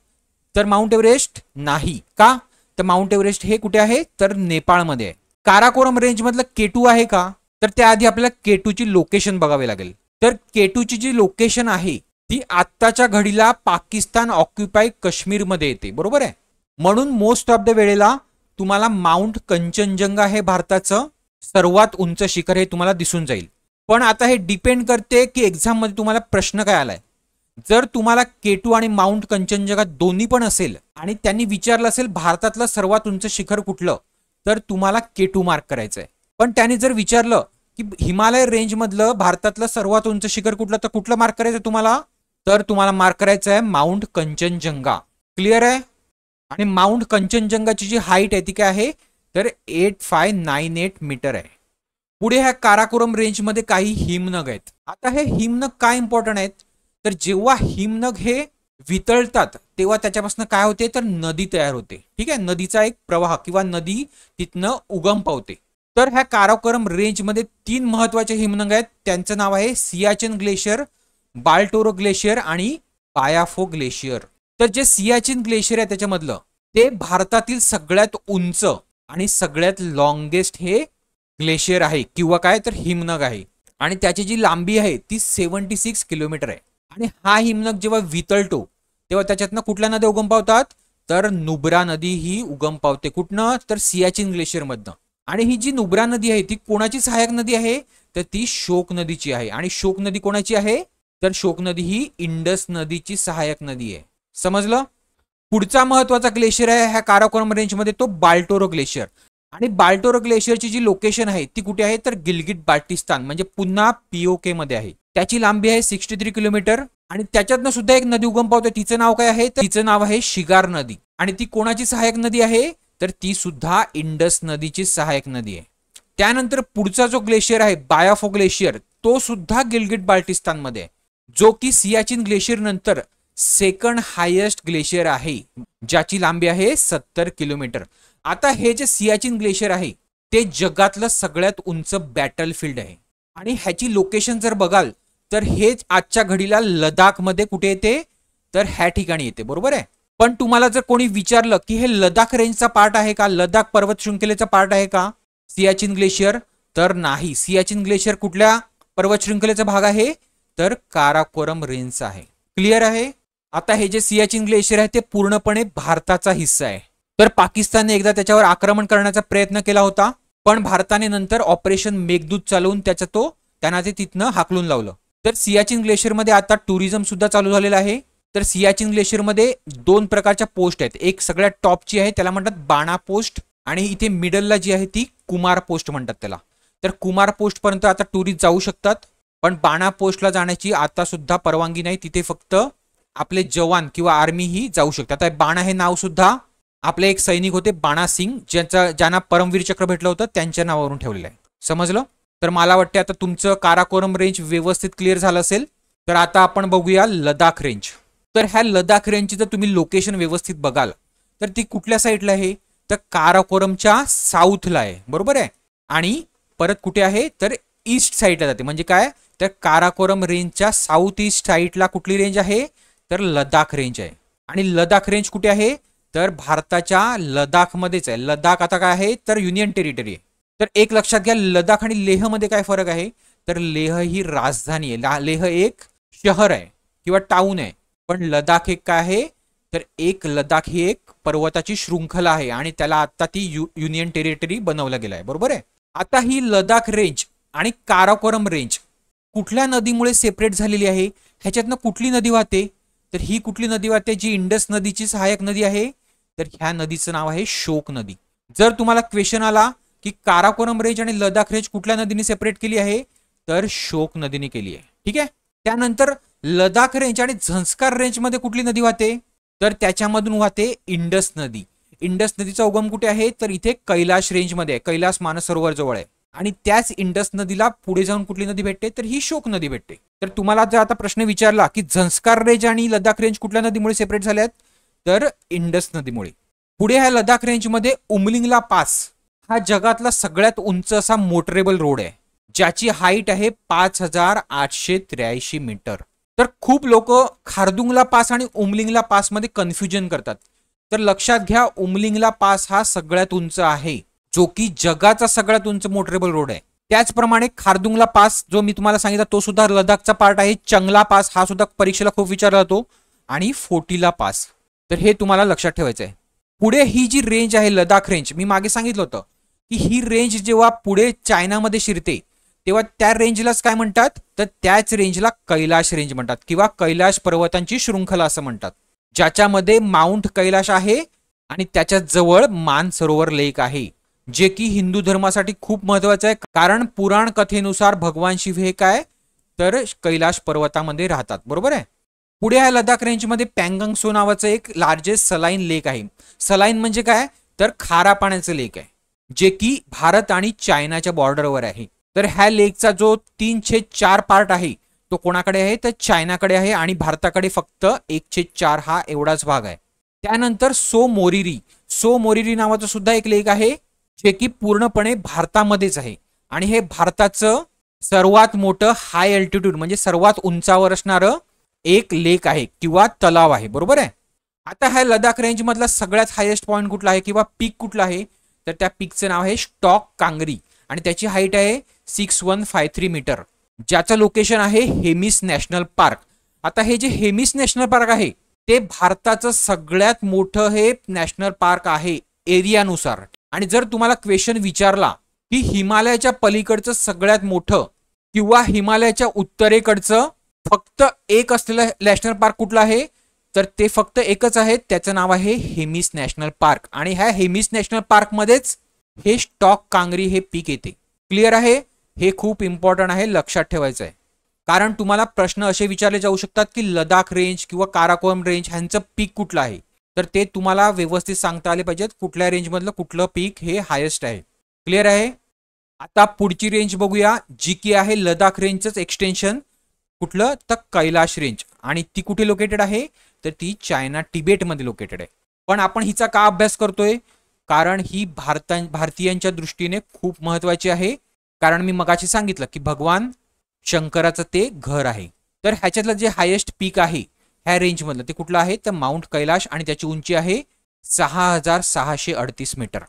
तर माउंट एव्हरेस्ट नाही. का, तर माउंट एव्हरेस्ट हे कुठे आहे, तर नेपाळमध्ये आहे. काराकोरम रेंज मधलं K2 आहे का, तर त्याआधी आपल्याला K2 ची लोकेशन बघावी लागेल. तर K2 ची जी लोकेशन आहे ती आत्ताच्या घडीला पाकिस्तान ऑक्युपाय काश्मीरमध्ये येते, बरोबर आहे. म्हणून मोस्ट ऑफ द वेळेला तुम्हाला माउंट कंचनजंगा हे भारताचं सर्वात उंच शिखर हे तुम्हाला दिसून जाईल. पण आता हे डिपेंड करते की एक्झाम मध्ये तुम्हाला प्रश्न काय आलाय. जर तुम्हाला K2 आणि माउंट कंचनजंगा दोन्ही पण असेल आणि त्यांनी विचारलं असेल भारतातलं सर्वात उंच शिखर कुठलं, तर तुम्हाला K2 मार्क करायचं आहे. पण त्यांनी जर विचारलं की हिमालय रेंज मधलं भारतातलं सर्वात उंच शिखर कुठलं, तर कुठलं मार्क करायचं तुम्हाला, तर तुम्हाला मार्क करायचं आहे माउंट कंचनजंगा. क्लिअर आहे. आणि माउंट कंचनजंगाची जी हाईट आहे ती काय आहे, तर 8598 मीटर आहे. पुढे ह्या काराकोरम रेंजमध्ये काही हिमनग आहेत. आता हे हिमनग काय इम्पॉर्टंट आहेत, तर जेव्हा हिमनग हे वितळतात तेव्हा त्याच्यापासून काय होते, तर नदी तयार होते. ठीक आहे, नदीचा एक प्रवाह किंवा नदी तिथनं उगम पावते. तर ह्या काराकोरम रेंजमध्ये 3 महत्वाचे हिमनग आहेत. त्यांचं नाव आहे सियाचीन ग्लेशियर, बाल्टोरो ग्लेशियर आणि बायाफो ग्लेशियर. तर जे सियाचीन ग्लेशियर आहे त्याच्यामधलं ते भारतातील सगळ्यात उंच आणि सगळ्यात लॉंगेस्ट हे ग्लेशियर आहे किंवा काय तर हिमनग आहे. आणि त्याची जी लांबी आहे ती 76 किलोमीटर आहे. आणि हा हिमनग जेव्हा वितळतो तेव्हा त्याच्यातनं कुठल्या नद्या उगम पावतात, तर नुब्रा नदी ही उगम पावते. कुठनं, तर सियाचीन ग्लेशियर मधनं. आणि ही जी नुब्रा नदी आहे ती कोणाची सहाय्यक नदी आहे, तर ती शोक नदीची आहे. आणि शोक नदी कोणाची आहे, तर शोक नदी ही इंडस नदीची सहाय्यक नदी आहे. समजलं. पुढचा महत्वाचा ग्लेशियर आहे ह्या काराकोरम रेंजमध्ये तो बाल्टोरो ग्लेशियर. आणि बाल्टोरो ग्लेशियरची जी लोकेशन आहे ती कुठे आहे, तर गिलगिट बाल्टिस्तान म्हणजे पुन्हा POK मध्ये आहे. त्याची लांबी आहे 63 किलोमीटर. आणि त्याच्यातनं सुद्धा एक नदी उगम पावते. तिचं नाव काय आहे, तर तिचं नाव आहे शिगार नदी. आणि ती कोणाची सहाय्यक नदी आहे, तर ती सुद्धा इंडस नदीची सहाय्यक नदी आहे. त्यानंतर पुढचा जो ग्लेशियर आहे बायाफो ग्लेशियर, तो सुद्धा गिलगिट बाल्टिस्तान मध्ये आहे, जो की सियाचीन ग्लेशियर नंतर सेकंड हायेस्ट ग्लेशियर आहे, ज्याची लांबी आहे 70 किलोमीटर. आता हे जे सियाचीन ग्लेशियर आहे ते जगातलं सगळ्यात उंच बॅटलफील्ड आहे. आणि ह्याची लोकेशन जर बघाल तर हेच आजच्या घडीला लडाख मध्ये कुठे येते, तर ह्या ठिकाणी येते, बरोबर आहे. पण तुम्हाला जर कोणी विचारलं की हे लडाख रेंजचा पार्ट आहे का, लडाख पर्वत शृंखलेचा पार्ट आहे का सियाचीन ग्लेशियर, तर नाही. सियाचीन ग्लेशियर कुठल्या पर्वत शृंखलेचा भाग आहे, तर काराकोरम रेंजचा आहे. क्लिअर आहे. आता हे जे सियाचीन ग्लेशियर आहे ते पूर्णपणे भारताचा हिस्सा आहे. तर पाकिस्तानने एकदा त्याच्यावर आक्रमण करण्याचा प्रयत्न केला होता, पण भारताने नंतर ऑपरेशन मेघदूत चालवून त्यांना ते तिथनं हाकलून लावलं. तर सियाचीन ग्लेशियर मध्ये आता टुरिझम सुद्धा चालू झालेला आहे. तर सियाचीन ग्लेशियर मध्ये 2 प्रकारच्या पोस्ट आहेत. एक सगळ्यात टॉपची आहे त्याला म्हणतात बाणा पोस्ट, आणि इथे मिडलला जी आहे ती कुमार पोस्ट म्हणतात त्याला. तर कुमार पोस्ट पर्यंत आता टुरिस्ट जाऊ शकतात, पण बाणा पोस्टला जाण्याची आता सुद्धा परवानगी नाही. तिथे फक्त आपले जवान किंवा आर्मी ही जाऊ शकतात. आता बाणा हे नाव सुद्धा आपले एक सैनिक होते बाणा सिंग, ज्यांना परमवीर चक्र भेटलं होतं त्यांच्या नावावरून ठेवलेलं आहे. समजलं. तर मला वाटते आता तुमचं काराकोरम रेंज व्यवस्थित क्लिअर झालं असेल. तर आता आपण बघूया लडाख रेंज. तर ह्या लडाख रेंजची जर तुम्ही लोकेशन व्यवस्थित बघाल तर ती कुठल्या साईडला आहे, तर काराकोरमच्या साऊथला आहे, बरोबर आहे. आणि परत कुठे आहे, तर ईस्ट साईडला जाते. म्हणजे काय, तर काराकोरम रेंजच्या साऊथ ईस्ट साईडला कुठली रेंज आहे, तर लडाख रेंज आहे. आणि लडाख रेंज कुठे आहे, तर भारताच्या लडाखमध्येच आहे. लडाख आता काय आहे, तर युनियन टेरिटरी आहे. तर एक लक्षात घ्या, लडाख आणि लेह मध्ये काय फरक आहे, तर लेह ही राजधानी आहे. लेह एक शहर आहे किंवा टाउन आहे, पण लडाख एक काय आहे, तर लडाख ही एक पर्वताची शृंखला आहे आणि त्याला आता ती युनियन टेरिटरी बनवलं गेलं आहे, बरोबर आहे. आता ही लडाख रेंज आणि काराकोरम रेंज कुठल्या नदीमुळे सेपरेट झालेली आहे, ह्याच्यातनं कुठली नदी वाहते, तर ही कुठली नदी वाहते, जी इंडस नदीची सहाय्यक नदी आहे, तर ह्या नदीचं नाव आहे शोक नदी. जर तुम्हाला क्वेश्चन आला की काराकोरम रेंज आणि लडाख रेंज कुठल्या नदीने सेपरेट केली आहे, तर शोक नदीने केली आहे. ठीक आहे. त्यानंतर लडाख रेंज आणि झंस्कार रेंज मध्ये कुठली नदी वाहते, तर त्याच्यामधून वाहते इंडस नदी. इंडस नदीचा उगम कुठे आहे, तर इथे कैलाश रेंज मध्ये आहे, कैलास मानसरोवर जवळ आहे. आणि त्याच इंडस नदीला पुढे जाऊन कुठली नदी भेटते, तर ही शोक नदी भेटते. तर तुम्हाला जर आता प्रश्न विचारला की झंस्कार रेंज आणि लडाख रेंज कुठल्या नदीमुळे सेपरेट झाल्यात, तर इंडस नदीमुळे. पुढे ह्या लडाख रेंज मध्ये उमलिंगला पास हा जगातला सगळ्यात उंच असा मोटरेबल रोड आहे, ज्याची हाईट आहे 5883 मीटर. तर खूप लोक खारदुंगला पास आणि उमलिंगला पास मध्ये कन्फ्युजन करतात. तर लक्षात घ्या, उमलिंगला पास हा सगळ्यात उंच आहे, जो की जगाचा सगळ्यात उंच मोटरेबल रोड आहे. त्याचप्रमाणे खारदुंगला पास जो मी तुम्हाला सांगितला तो सुद्धा लडाखचा पार्ट आहे. चंगला पास हा सुद्धा परीक्षेला खूप विचारला जातो आणि फोटिला पास. तर हे तुम्हाला लक्षात ठेवायचं आहे. पुढे ही जी रेंज आहे लडाख रेंज, मी मागे सांगितलं होतं की ही रेंज जेव्हा पुढे चायनामध्ये शिरते तेव्हा त्या रेंजलाच काय म्हणतात, तर त्याच रेंजला कैलाश रेंज म्हणतात किंवा कैलाश पर्वतांची शृंखला असं म्हणतात, ज्याच्यामध्ये माउंट कैलाश आहे आणि त्याच्या जवळ मानसरोवर लेक आहे, जे की हिंदू धर्मासाठी खूप महत्वाचं आहे. कारण पुराण कथेनुसार भगवान शिव हे काय तर कैलाश पर्वतामध्ये राहतात. बरोबर आहे. पुढे आहे लडाख रेंजमध्ये पँगंग सो नावाचं एक लार्जेस्ट सलाईन लेक आहे. सलाईन म्हणजे काय तर खारा पाण्याचं लेक आहे, जे की भारत आणि चायनाच्या बॉर्डरवर आहे. तर ह्या लेकचा जो 3/4 पार्ट आहे तो कोणाकडे आहे तर चायनाकडे आहे आणि भारताकडे फक्त 1/4 हा एवढाच भाग आहे. त्यानंतर सो मोरिरी नावाचं सुद्धा एक लेक आहे, जे की पूर्णपणे भारतामध्येच आहे आणि हे भारताचं सर्वात मोठं हाय अल्टिट्यूड म्हणजे सर्वात उंचावर असणारं एक लेक आहे किंवा तलाव आहे. बरोबर आहे. आता ह्या लडाख रेंज मधला सगळ्यात हायेस्ट पॉइंट कुठला आहे किंवा पीक कुठला आहे तर त्या पीकचं नाव आहे स्टॉक कांगरी आणि त्याची हाईट आहे 6153 मीटर, ज्याचं लोकेशन आहे हेमिस नॅशनल पार्क. आता हे जे हेमिस नॅशनल पार्क आहे ते भारताचं सगळ्यात मोठं हे नॅशनल पार्क आहे एरियानुसार. आणि जर तुम्हाला क्वेश्चन विचारला की हिमालयाच्या पलीकडचं सगळ्यात मोठं किंवा हिमालयाच्या उत्तरेकडचं फक्त एक असलेलं नॅशनल पार्क कुठलं आहे तर ते फक्त एकच आहे, त्याचं नाव आहे हेमिस नॅशनल पार्क. आणि ह्या हेमिस नॅशनल पार्क मध्येच हे स्टॉक कांगरी हे पीक येते. क्लिअर आहे. हे खूप इम्पॉर्टंट आहे, लक्षात ठेवायचं आहे. कारण तुम्हाला प्रश्न असे विचारले जाऊ शकतात की लडाख रेंज किंवा काराकोरम रेंज ह्यांचं पीक कुठलं आहे, तर ते तुम्हाला व्यवस्थित सांगता आले पाहिजेत कुठल्या रेंज मधलं कुठलं पीक हे हायेस्ट आहे. क्लिअर आहे. आता पुढची रेंज बघूया, जी की आहे लडाख रेंजच एक्सटेन्शन. कुठलं तर कैलाश रेंज. आणि ती कुठे लोकेटेड आहे तर ती चायना तिबेटमध्ये लोकेटेड आहे. पण आपण हिचा का अभ्यास करतोय कारण ही भारतीयांच्या दृष्टीने खूप महत्वाची आहे. कारण मी मगाशी सांगितलं की भगवान शंकराचं ते घर आहे. तर ह्याच्यातलं जे हायेस्ट पीक आहे ह्या रेंज मधलं ते कुठलं आहे तर माउंट कैलाश आणि त्याची उंची आहे 6638 मीटर.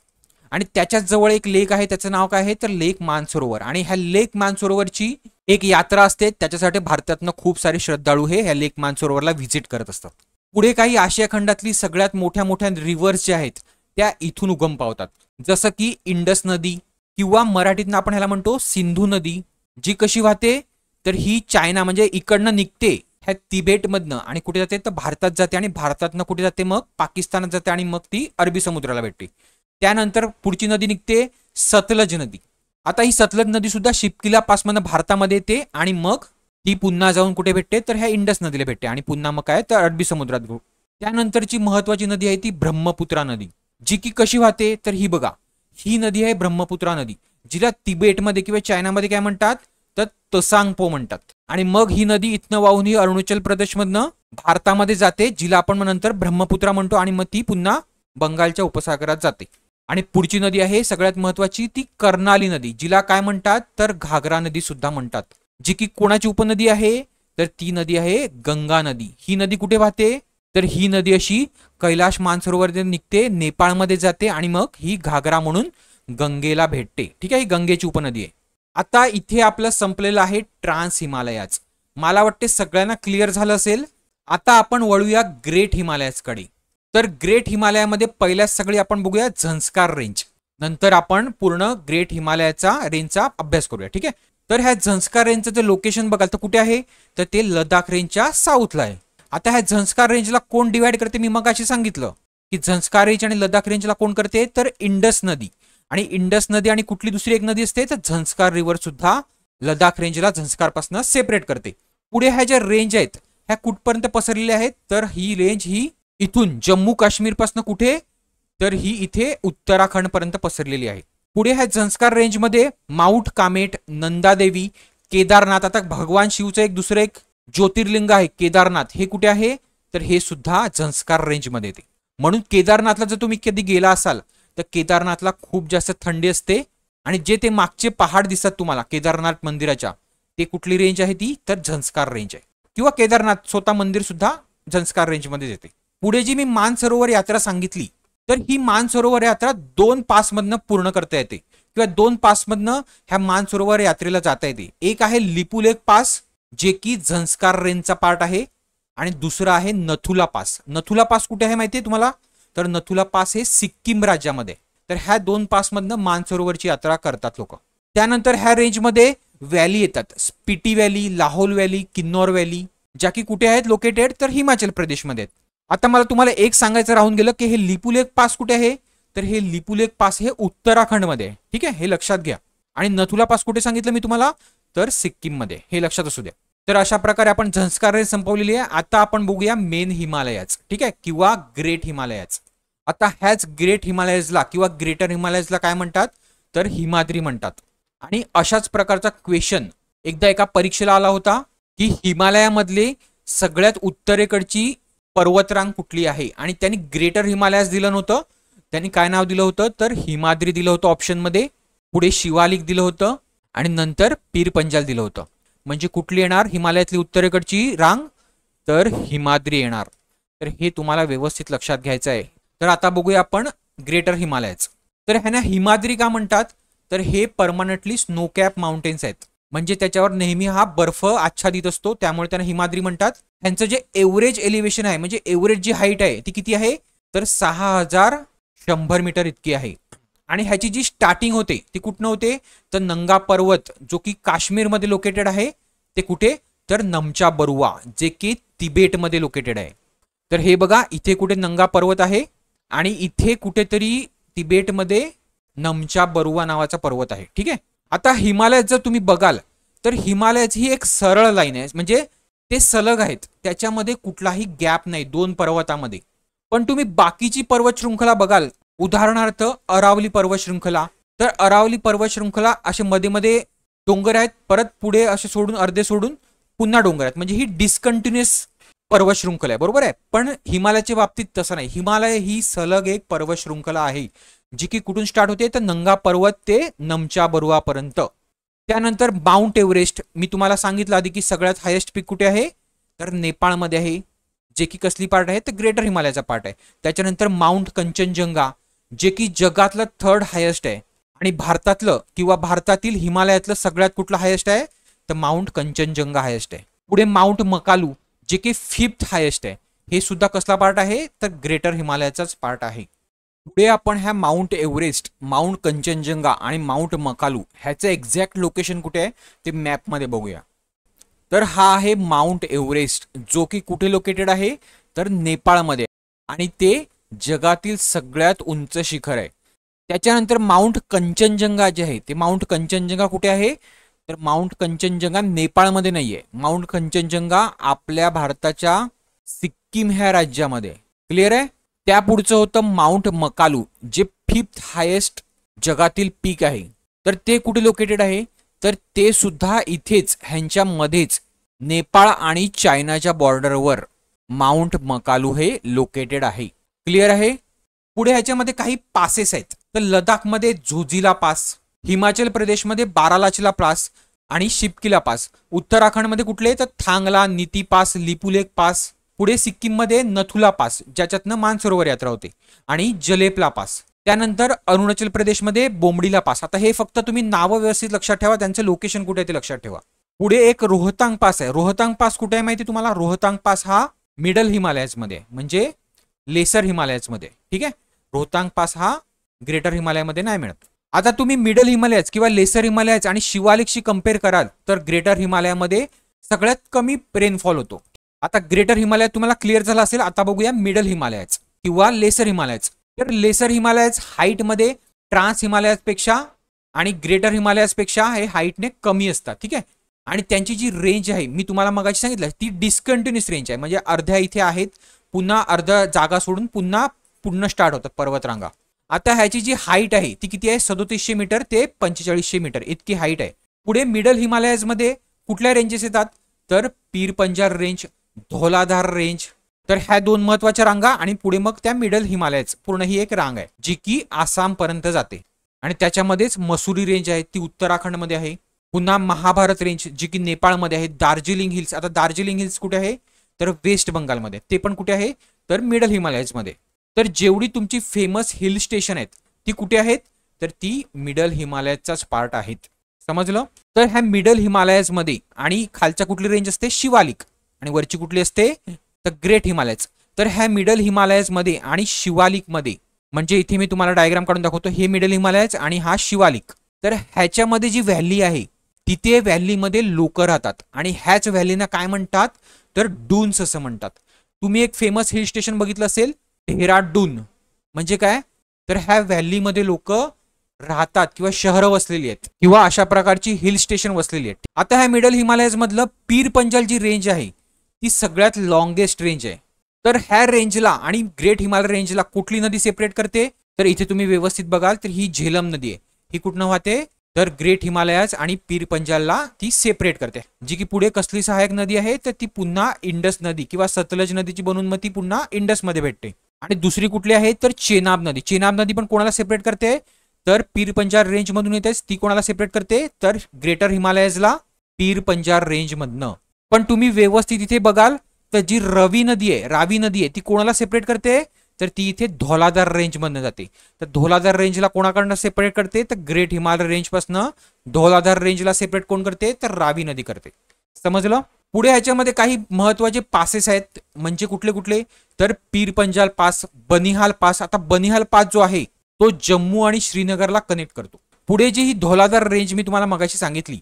आणि त्याच्याच जवळ एक लेक आहे, त्याचं नाव काय आहे तर लेक मानसरोवर. आणि ह्या लेक मानसरोवरची एक यात्रा असते, त्याच्यासाठी भारतातनं खूप सारे श्रद्धाळू हे ह्या लेक मानसरोवरला व्हिजिट करत असतात. पुढे काही आशिया खंडातली सगळ्यात मोठ्या मोठ्या रिव्हर्स ज्या आहेत त्या इथून उगम पावतात, जसं की इंडस नदी किंवा मराठीतनं आपण ह्याला म्हणतो सिंधू नदी, जी कशी वाहते तर ही चायना म्हणजे इकडनं निघते ह्या तिबेटमधनं आणि कुठे जाते तर भारतात जाते आणि भारतातनं कुठे जाते मग पाकिस्तानात जाते आणि मग ती अरबी समुद्राला भेटते. त्यानंतर पुढची नदी निघते सतलज नदी. आता ही सतलज नदी सुद्धा शिपकिला पासमधनं भारतामध्ये येते आणि मग ती पुन्हा जाऊन कुठे भेटते तर ह्या इंडस नदीला भेटते आणि पुन्हा मग काय तर अरबी समुद्रात घेऊ. त्यानंतरची महत्वाची नदी आहे ती ब्रह्मपुत्रा नदी, जी की कशी वाहते तर ही बघा, ही नदी आहे ब्रह्मपुत्रा नदी, जिला तिबेटमध्ये किंवा चायनामध्ये काय म्हणतात तर तसांगपो म्हणतात. आणि मग ही नदी इथनं वाहून ही अरुणाचल प्रदेशमधनं भारतामध्ये जाते, जिला आपण नंतर ब्रह्मपुत्रा म्हणतो आणि मग ती पुन्हा बंगालच्या उपसागरात जाते. आणि पुढची नदी आहे सगळ्यात महत्वाची ती कर्नाली नदी, जिला काय म्हणतात तर घागरा नदी सुद्धा म्हणतात, जी की कोणाची उपनदी आहे तर ती नदी आहे गंगा नदी. ही नदी कुठे वाहते तर ही नदी अशी कैलाश मानसरोवर निघते, नेपाळमध्ये जाते आणि मग ही घागरा म्हणून गंगेला भेटते. ठीक आहे, ही गंगेची उपनदी आहे. आता इथे आपलं संपलेलं आहे ट्रान्स हिमालयाज. मला वाटते सगळ्यांना क्लिअर झालं असेल. आता आपण वळूया ग्रेट हिमालयाजकडे. तर ग्रेट हिमालयामध्ये पहिल्याच सगळी आपण बघूया झंस्कार रेंज, नंतर आपण पूर्ण ग्रेट हिमालयाचा रेंजचा अभ्यास करूया. ठीक आहे. तर ह्या झंस्कार रेंजचं जर लोकेशन बघाल तर कुठे आहे तर ते लडाख रेंजच्या साऊथला आहे. आता ह्या झंस्कार रेंजला कोण डिवाइड करते मी मगाशी सांगितलं की झंस्कार रेंज आणि लडाख रेंजला कोण करते तर इंडस नदी. आणि इंडस नदी आणि कुठली दुसरी एक नदी असते तर झंस्कार रिव्हर सुद्धा लडाख रेंजला झंस्कार पासून सेपरेट करते. पुढे ह्या ज्या रेंज आहेत ह्या कुठपर्यंत पसरलेल्या आहेत तर ही रेंज ही इथून जम्मू काश्मीर पासून कुठे तर ही इथे उत्तराखंड पर्यंत पसरलेली आहे. पुढे ह्या झंस्कार रेंज मध्ये माउंट कामेट, नंदादेवी, केदारनाथ. आता भगवान शिवचं एक दुसरं एक ज्योतिर्लिंग आहे केदारनाथ, हे कुठे आहे तर हे सुद्धा झंस्कार रेंज मध्ये येते. म्हणून केदारनाथला जर तुम्ही कधी गेला असाल तर केदारनाथला खूप जास्त थंडी असते आणि जे ते मागचे पहाड दिसतात तुम्हाला केदारनाथ मंदिराच्या ते कुठली रेंज आहे ती तर झंस्कार रेंज आहे किंवा केदारनाथ स्वतः मंदिर सुद्धा झंस्कार रेंज मध्ये येते. पुढे जी मी मानसरोवर यात्रा सांगितली तर ही मानसरोवर यात्रा 2 पास मधनं पूर्ण करता येते. किंवा 2 पासमधनं ह्या मानसरोवर यात्रेला जाता येते. एक आहे लिपुलेख पास, जे की झंस्कार रेंजचा पार्ट आहे, आणि दुसरा आहे नथुला पास. नथुला पास कुठे आहे माहितीये तुम्हाला? तर नथुला पास हे सिक्कीम राज्यामध्ये. तर ह्या 2 पासमधनं मानसरोवरची यात्रा करतात लोक. त्यानंतर ह्या रेंजमध्ये व्हॅली येतात, Spiti valley, Lahaul valley, Kinnaur valley, ज्या की कुठे आहेत लोकेटेड? तर हिमाचल प्रदेशमध्ये आहेत. आता मला तुम्हाला एक सांगायचं राहून गेलं की हे लिपुलेख पास कुठे आहे? तर हे लिपुलेख पास हे उत्तराखंडमध्ये आहे. ठीक आहे, हे लक्षात घ्या. आणि नथुला पास कुठे सांगितलं मी तुम्हाला? तर सिक्कीम मध्ये. हे लक्षात असू द्या. तर अशा प्रकारे आपण झंस्कार रेंज संपवलेली आहे. आता आपण बघूया मेन हिमालयाज, ठीक आहे, किंवा ग्रेट हिमालयाज. आता ह्याच ग्रेट हिमालयाजला किंवा ग्रेटर हिमालयाजला काय म्हणतात? तर हिमाद्री म्हणतात. आणि अशाच प्रकारचा क्वेश्चन एकदा एका परीक्षेला आला होता की हिमालयामधले सगळ्यात उत्तरेकडची पर्वतरांग कुठली आहे, आणि त्यांनी ग्रेटर हिमालयाज दिलं नव्हतं, त्यांनी काय नाव दिलं होतं? तर हिमाद्री दिलं होतं ऑप्शनमध्ये. पुढे शिवालिक दिलं होतं आणि नंतर पीर पंजाल दिलं होतं. म्हणजे कुठली येणार हिमालयातली उत्तरेकडची रांग? तर हिमाद्री येणार. तर हे तुम्हाला व्यवस्थित लक्षात घ्यायचं आहे. तर आता बघूया आपण ग्रेटर हिमालयाज. तर ह्यांना हिमाद्री का म्हणतात? तर हे परमनंटली स्नो कॅप माउंटेन्स आहेत, म्हणजे त्याच्यावर नेहमी हा बर्फ आच्छादित असतो, त्यामुळे त्यांना हिमाद्री म्हणतात. ह्यांचं जे एव्हरेज एलिव्हेशन आहे, म्हणजे एव्हरेज जी हाईट आहे ती किती आहे? तर 6100 मीटर इतकी आहे. आणि ह्याची जी स्टार्टिंग होते ती कुठनं होते? तर नंगा पर्वत, जो की काश्मीरमध्ये लोकेटेड आहे, ते कुठे? तर नमचा बरुआ, जे की तिबेटमध्ये लोकेटेड आहे. तर हे बघा, इथे कुठे नंगा पर्वत आहे आणि इथे कुठेतरी तिबेटमध्ये नमचा बरुआ नावाचा पर्वत आहे. ठीक आहे. आता हिमालयात जर तुम्ही बघाल तर हिमालयाची ही एक सरळ लाईन आहे, म्हणजे ते सलग आहेत, त्याच्यामध्ये कुठलाही गॅप नाही 2 पर्वतामध्ये. पण तुम्ही बाकीची पर्वत शृंखला बघाल, उदाहरणार्थ अरावली पर्वत शृंखला, तर अरावली पर्वत शृंखला असे मध्ये मध्ये डोंगर आहेत, परत पुढे असे सोडून अर्धे सोडून पुन्हा डोंगर आहेत, म्हणजे ही डिस्कंटिन्युअस पर्वत शृंखला आहे. बरोबर आहे. पण हिमालयाच्या बाबतीत तसं नाही. हिमालय ही सलग एक पर्वत शृंखला आहे, जी की कुठून स्टार्ट होते? तर नंगा पर्वत ते नमचा बरुआ पर्यंत. त्यानंतर माउंट एव्हरेस्ट, मी तुम्हाला सांगितलं आधी की सगळ्यात हायेस्ट पीक कुठे आहे? तर नेपाळमध्ये आहे, जे की कसली पार्ट आहे? तर ग्रेटर हिमालयाचा पार्ट आहे. त्याच्यानंतर माउंट कंचनजंगा, जे की जगातलं 3rd हायेस्ट आहे, आणि भारतातलं किंवा भारतातील हिमालयातलं सगळ्यात कुठलं हायेस्ट आहे? तर माउंट कंचनजंगा हायेस्ट आहे. पुढे माउंट मकालू, जे की 5th हायेस्ट आहे, हे सुद्धा कसला पार्ट आहे? तर ग्रेटर हिमालयाचाच पार्ट आहे. पुढे आपण ह्या माउंट एव्हरेस्ट, माउंट कंचनजंगा आणि माउंट मकालू ह्याचं एक्झॅक्ट लोकेशन कुठे आहे ते मॅपमध्ये बघूया. तर हा आहे माउंट एव्हरेस्ट, जो की कुठे लोकेटेड आहे? तर नेपाळमध्ये, आणि ते जगातील सगळ्यात उंच शिखर आहे. त्याच्यानंतर माउंट कंचनजंगा जे आहे, ते माउंट कंचनजंगा कुठे आहे? तर माउंट कंचनजंगा नेपाळमध्ये नाहीये. माउंट कंचनजंगा आपल्या भारताच्या सिक्कीम ह्या राज्यामध्ये. क्लिअर आहे. त्या पुढचं होतं माउंट मकालू, जे 5th हायेस्ट जगातील पीक आहे. तर ते कुठे लोकेटेड आहे? तर ते सुद्धा इथेच ह्यांच्यामध्येच नेपाळ आणि चायनाच्या बॉर्डरवर माउंट मकालू हे लोकेटेड आहे. क्लिअर आहे. पुढे ह्याच्यामध्ये काही पासेस आहेत. तर लडाखमध्ये झोजिला पास, हिमाचल प्रदेशमध्ये बारालाचला पास आणि शिपकिला पास. उत्तराखंडमध्ये कुठले? तर थांगला, नीती पास, लिपुलेख पास. पुढे सिक्कीममध्ये नथुला पास, ज्याच्यातनं मानसरोवर यात्रा होते, आणि जलेपला पास. त्यानंतर अरुणाचल प्रदेशमध्ये बोमडीला पास. आता हे फक्त तुम्ही नावं व्यवस्थित लक्षात ठेवा, त्यांचं लोकेशन कुठे आहे ते लक्षात ठेवा. पुढे एक रोहतांग पास आहे. रोहतांग पास कुठे आहे माहिती तुम्हाला? रोहतांग पास हा मिडल हिमालयाजमध्ये, म्हणजे लेसर हिमालयाजमध्ये. ठीक आहे. रोहतांग पास हा ग्रेटर हिमालयामध्ये नाही मिळत. आता तुम्ही मिडल हिमालयाज किंवा लेसर हिमालयाज आणि शिवालिकशी कम्पेअर कराल तर ग्रेटर हिमालयामध्ये सगळ्यात कमी रेनफॉल होतो. आता ग्रेटर हिमालयात तुम्हाला क्लिअर झाला असेल. आता बघूया मिडल हिमालयाज किंवा लेसर हिमालयाज. तर लेसर हिमालयाज हाईटमध्ये ट्रान्स हिमालयाजपेक्षा आणि ग्रेटर हिमालयाजपेक्षा हे हाईटने कमी असतात. ठीक आहे. आणि त्यांची जी रेंज आहे, मी तुम्हाला मगाशी सांगितलं, ती डिस्कंटिन्युअस रेंज आहे, म्हणजे अर्ध्या इथे आहेत, पुन्हा अर्ध्या जागा सोडून पुन्हा स्टार्ट होतात पर्वतरांगा. आता ह्याची जी हाईट आहे ती किती आहे? 3700 मीटर ते 4500 मीटर इतकी हाईट आहे. पुढे मिडल हिमालयाजमध्ये कुठल्या रेंजेस येतात? तर पीर पंजाल रेंज, धौलाधार रेंज. तर ह्या 2 महत्वाच्या रांगा, आणि पुढे मग त्या मिडल हिमालयाज पूर्ण ही एक रांग आहे, जी की आसाम पर्यंत जाते. आणि त्याच्यामध्येच मसुरी रेंज आहे, ती उत्तराखंडमध्ये आहे. पुन्हा महाभारत रेंज, जी की नेपाळमध्ये आहे. दार्जिलिंग हिल्स, आता दार्जिलिंग हिल्स कुठे आहे? तर वेस्ट बंगालमध्ये. ते पण कुठे आहे? तर मिडल हिमालयाजमध्ये. तर जेवढी तुमची फेमस हिल स्टेशन आहेत ती कुठे आहेत? तर ती मिडल हिमालयाचाच पार्ट आहेत. समजलं? तर ह्या मिडल हिमालयाज मध्ये आणि खालच्या कुठली रेंज असते शिवालिक आणि वरची कुठली असते तर ग्रेट हिमालयज. तर ह्या मिडल हिमालयाज मध्ये आणि शिवालिक मध्ये म्हणजे इथे मी तुम्हाला डायग्राम काढून दाखवतो, हे मिडल हिमालयाज आणि हा शिवालिक. तर ह्याच्यामध्ये जी व्हॅली आहे तिथे व्हॅलीमध्ये लोक राहतात आणि ह्याच व्हॅलीना काय म्हणतात तर डून्स असं म्हणतात. तुम्ही एक फेमस हिल स्टेशन बघितलं असेल डेहराडून, म्हणजे काय तर ह्या व्हॅलीमध्ये लोक राहतात किंवा शहरं वसलेली आहेत किंवा अशा प्रकारची हिल स्टेशन वसलेली आहेत. आता ह्या मिडल हिमालयाज मधलं पीर पंजाल जी रेंज आहे ती सगळ्यात लॉंगेस्ट रेंज आहे. तर ह्या रेंजला आणि ग्रेट हिमालय रेंजला कुठली नदी सेपरेट करते तर इथे तुम्ही व्यवस्थित बघाल तर ही झेलम नदी आहे. ही कुठनं वाहते तर ग्रेट हिमालयाज आणि पीर पंजालला ती सेपरेट करते, जी की पुढे कसली सहायक नदी आहे तर ती पुन्हा इंडस नदी किंवा सतलज नदीची बनून मग ती पुन्हा इंडस मध्ये भेटते. आणि दुसरी कुठली आहे तर चेनाब नदी. चेनाब नदी पण कोणाला सेपरेट करते तर पीर पंजाल रेंज मधून येते, ती कोणाला सेपरेट करते तर ग्रेटर हिमालयाजला पीर पंजाल रेंज मधनं. पण तुम्ही व्यवस्थित इथे बघाल तर जी रावी नदी आहे ती कोणाला सेपरेट करते तर ती इथे धौलाधार रेंज मधनं जाते. तर धौलाधार रेंजला कोणाकडनं सेपरेट करते तर ग्रेट हिमालय रेंज पासून धौलाधार रेंजला सेपरेट कोण करते तर रावी नदी करते. समजलं? पुढे ह्याच्यामध्ये काही महत्वाचे पासेस आहेत, म्हणजे कुठले कुठले तर पीर पंजाल पास, बनिहाल पास. आता बनिहाल पास जो आहे तो जम्मू आणि श्रीनगरला कनेक्ट करतो. पुढे जी ही धौलाधार रेंज मी तुम्हाला मगाशी सांगितली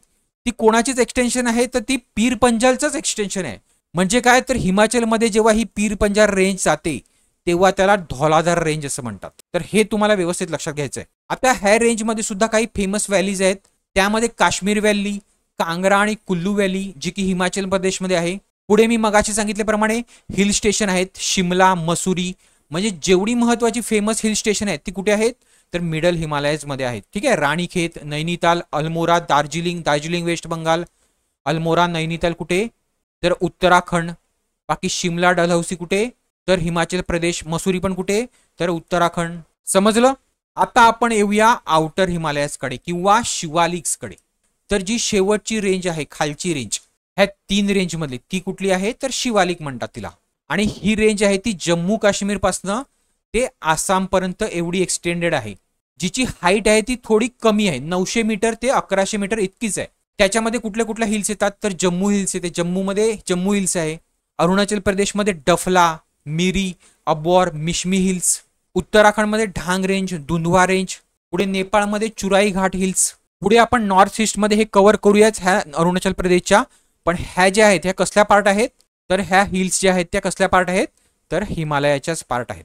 ती कोणाचीच एक्सटेन्शन आहे तर ती पीर पंजालचंच एक्सटेन्शन आहे. म्हणजे काय तर हिमाचलमध्ये जेव्हा ही पीर पंजाल रेंज जाते तेव्हा त्याला धौलाधार रेंज असं म्हणतात. तर हे तुम्हाला व्यवस्थित लक्षात घ्यायचं आहे. आता ह्या रेंजमध्ये सुद्धा काही फेमस व्हॅलीज आहेत, त्यामध्ये काश्मीर व्हॅली, कांगरा आणि कुल्लू व्हॅली जी की हिमाचल प्रदेशमध्ये आहे. पुढे मी मगाशी सांगितल्याप्रमाणे हिल स्टेशन आहेत शिमला, मसुरी, म्हणजे जेवढी महत्वाची फेमस हिल स्टेशन आहेत ती कुठे आहेत तर मिडल हिमालयाज मध्ये आहेत. ठीक आहे, राणीखेत, नैनिताल, अल्मोरा, दार्जिलिंग वेस्ट बंगाल, अल्मोरा, नैनिताल कुठे तर उत्तराखंड, बाकी शिमला, डलहौसी कुठे तर हिमाचल प्रदेश, मसुरी पण कुठे तर उत्तराखंड. समजलं? आता आपण येऊया आउटर हिमालयाजकडे किंवा शिवालिक्सकडे. तर जी शेवटची रेंज आहे खालची रेंज ह्या 3 रेंज मधली ती कुठली आहे तर शिवालिक म्हणतात तिला. आणि ही रेंज आहे ती जम्मू काश्मीर पासून ते आसाम पर्यंत एवढी एक्सटेंडेड आहे. जिची हाईट आहे ती थोडी कमी आहे, 900 मीटर ते 1100 मीटर इतकीच आहे. त्याच्यामध्ये कुठल्या कुठल्या हिल्स येतात तर जम्मू हिल्स येते, जम्मूमध्ये जम्मू हिल्स आहे. अरुणाचल प्रदेशमध्ये डफला, मिरी, अबोर, मिशमी हिल्स. उत्तराखंडमध्ये ढांग रेंज, दुंधवा रेंज. पुढे नेपाळमध्ये चुराई घाट हिल्स. पुढे आपण नॉर्थ ईस्ट मध्ये हे कव्हर करूयाच ह्या अरुणाचल प्रदेशच्या. पण ह्या ज्या आहेत ह्या कसल्या पार्ट आहेत तर ह्या हिल्स ज्या आहेत त्या कसल्या पार्ट आहेत तर हिमालयाच्याच पार्ट आहेत.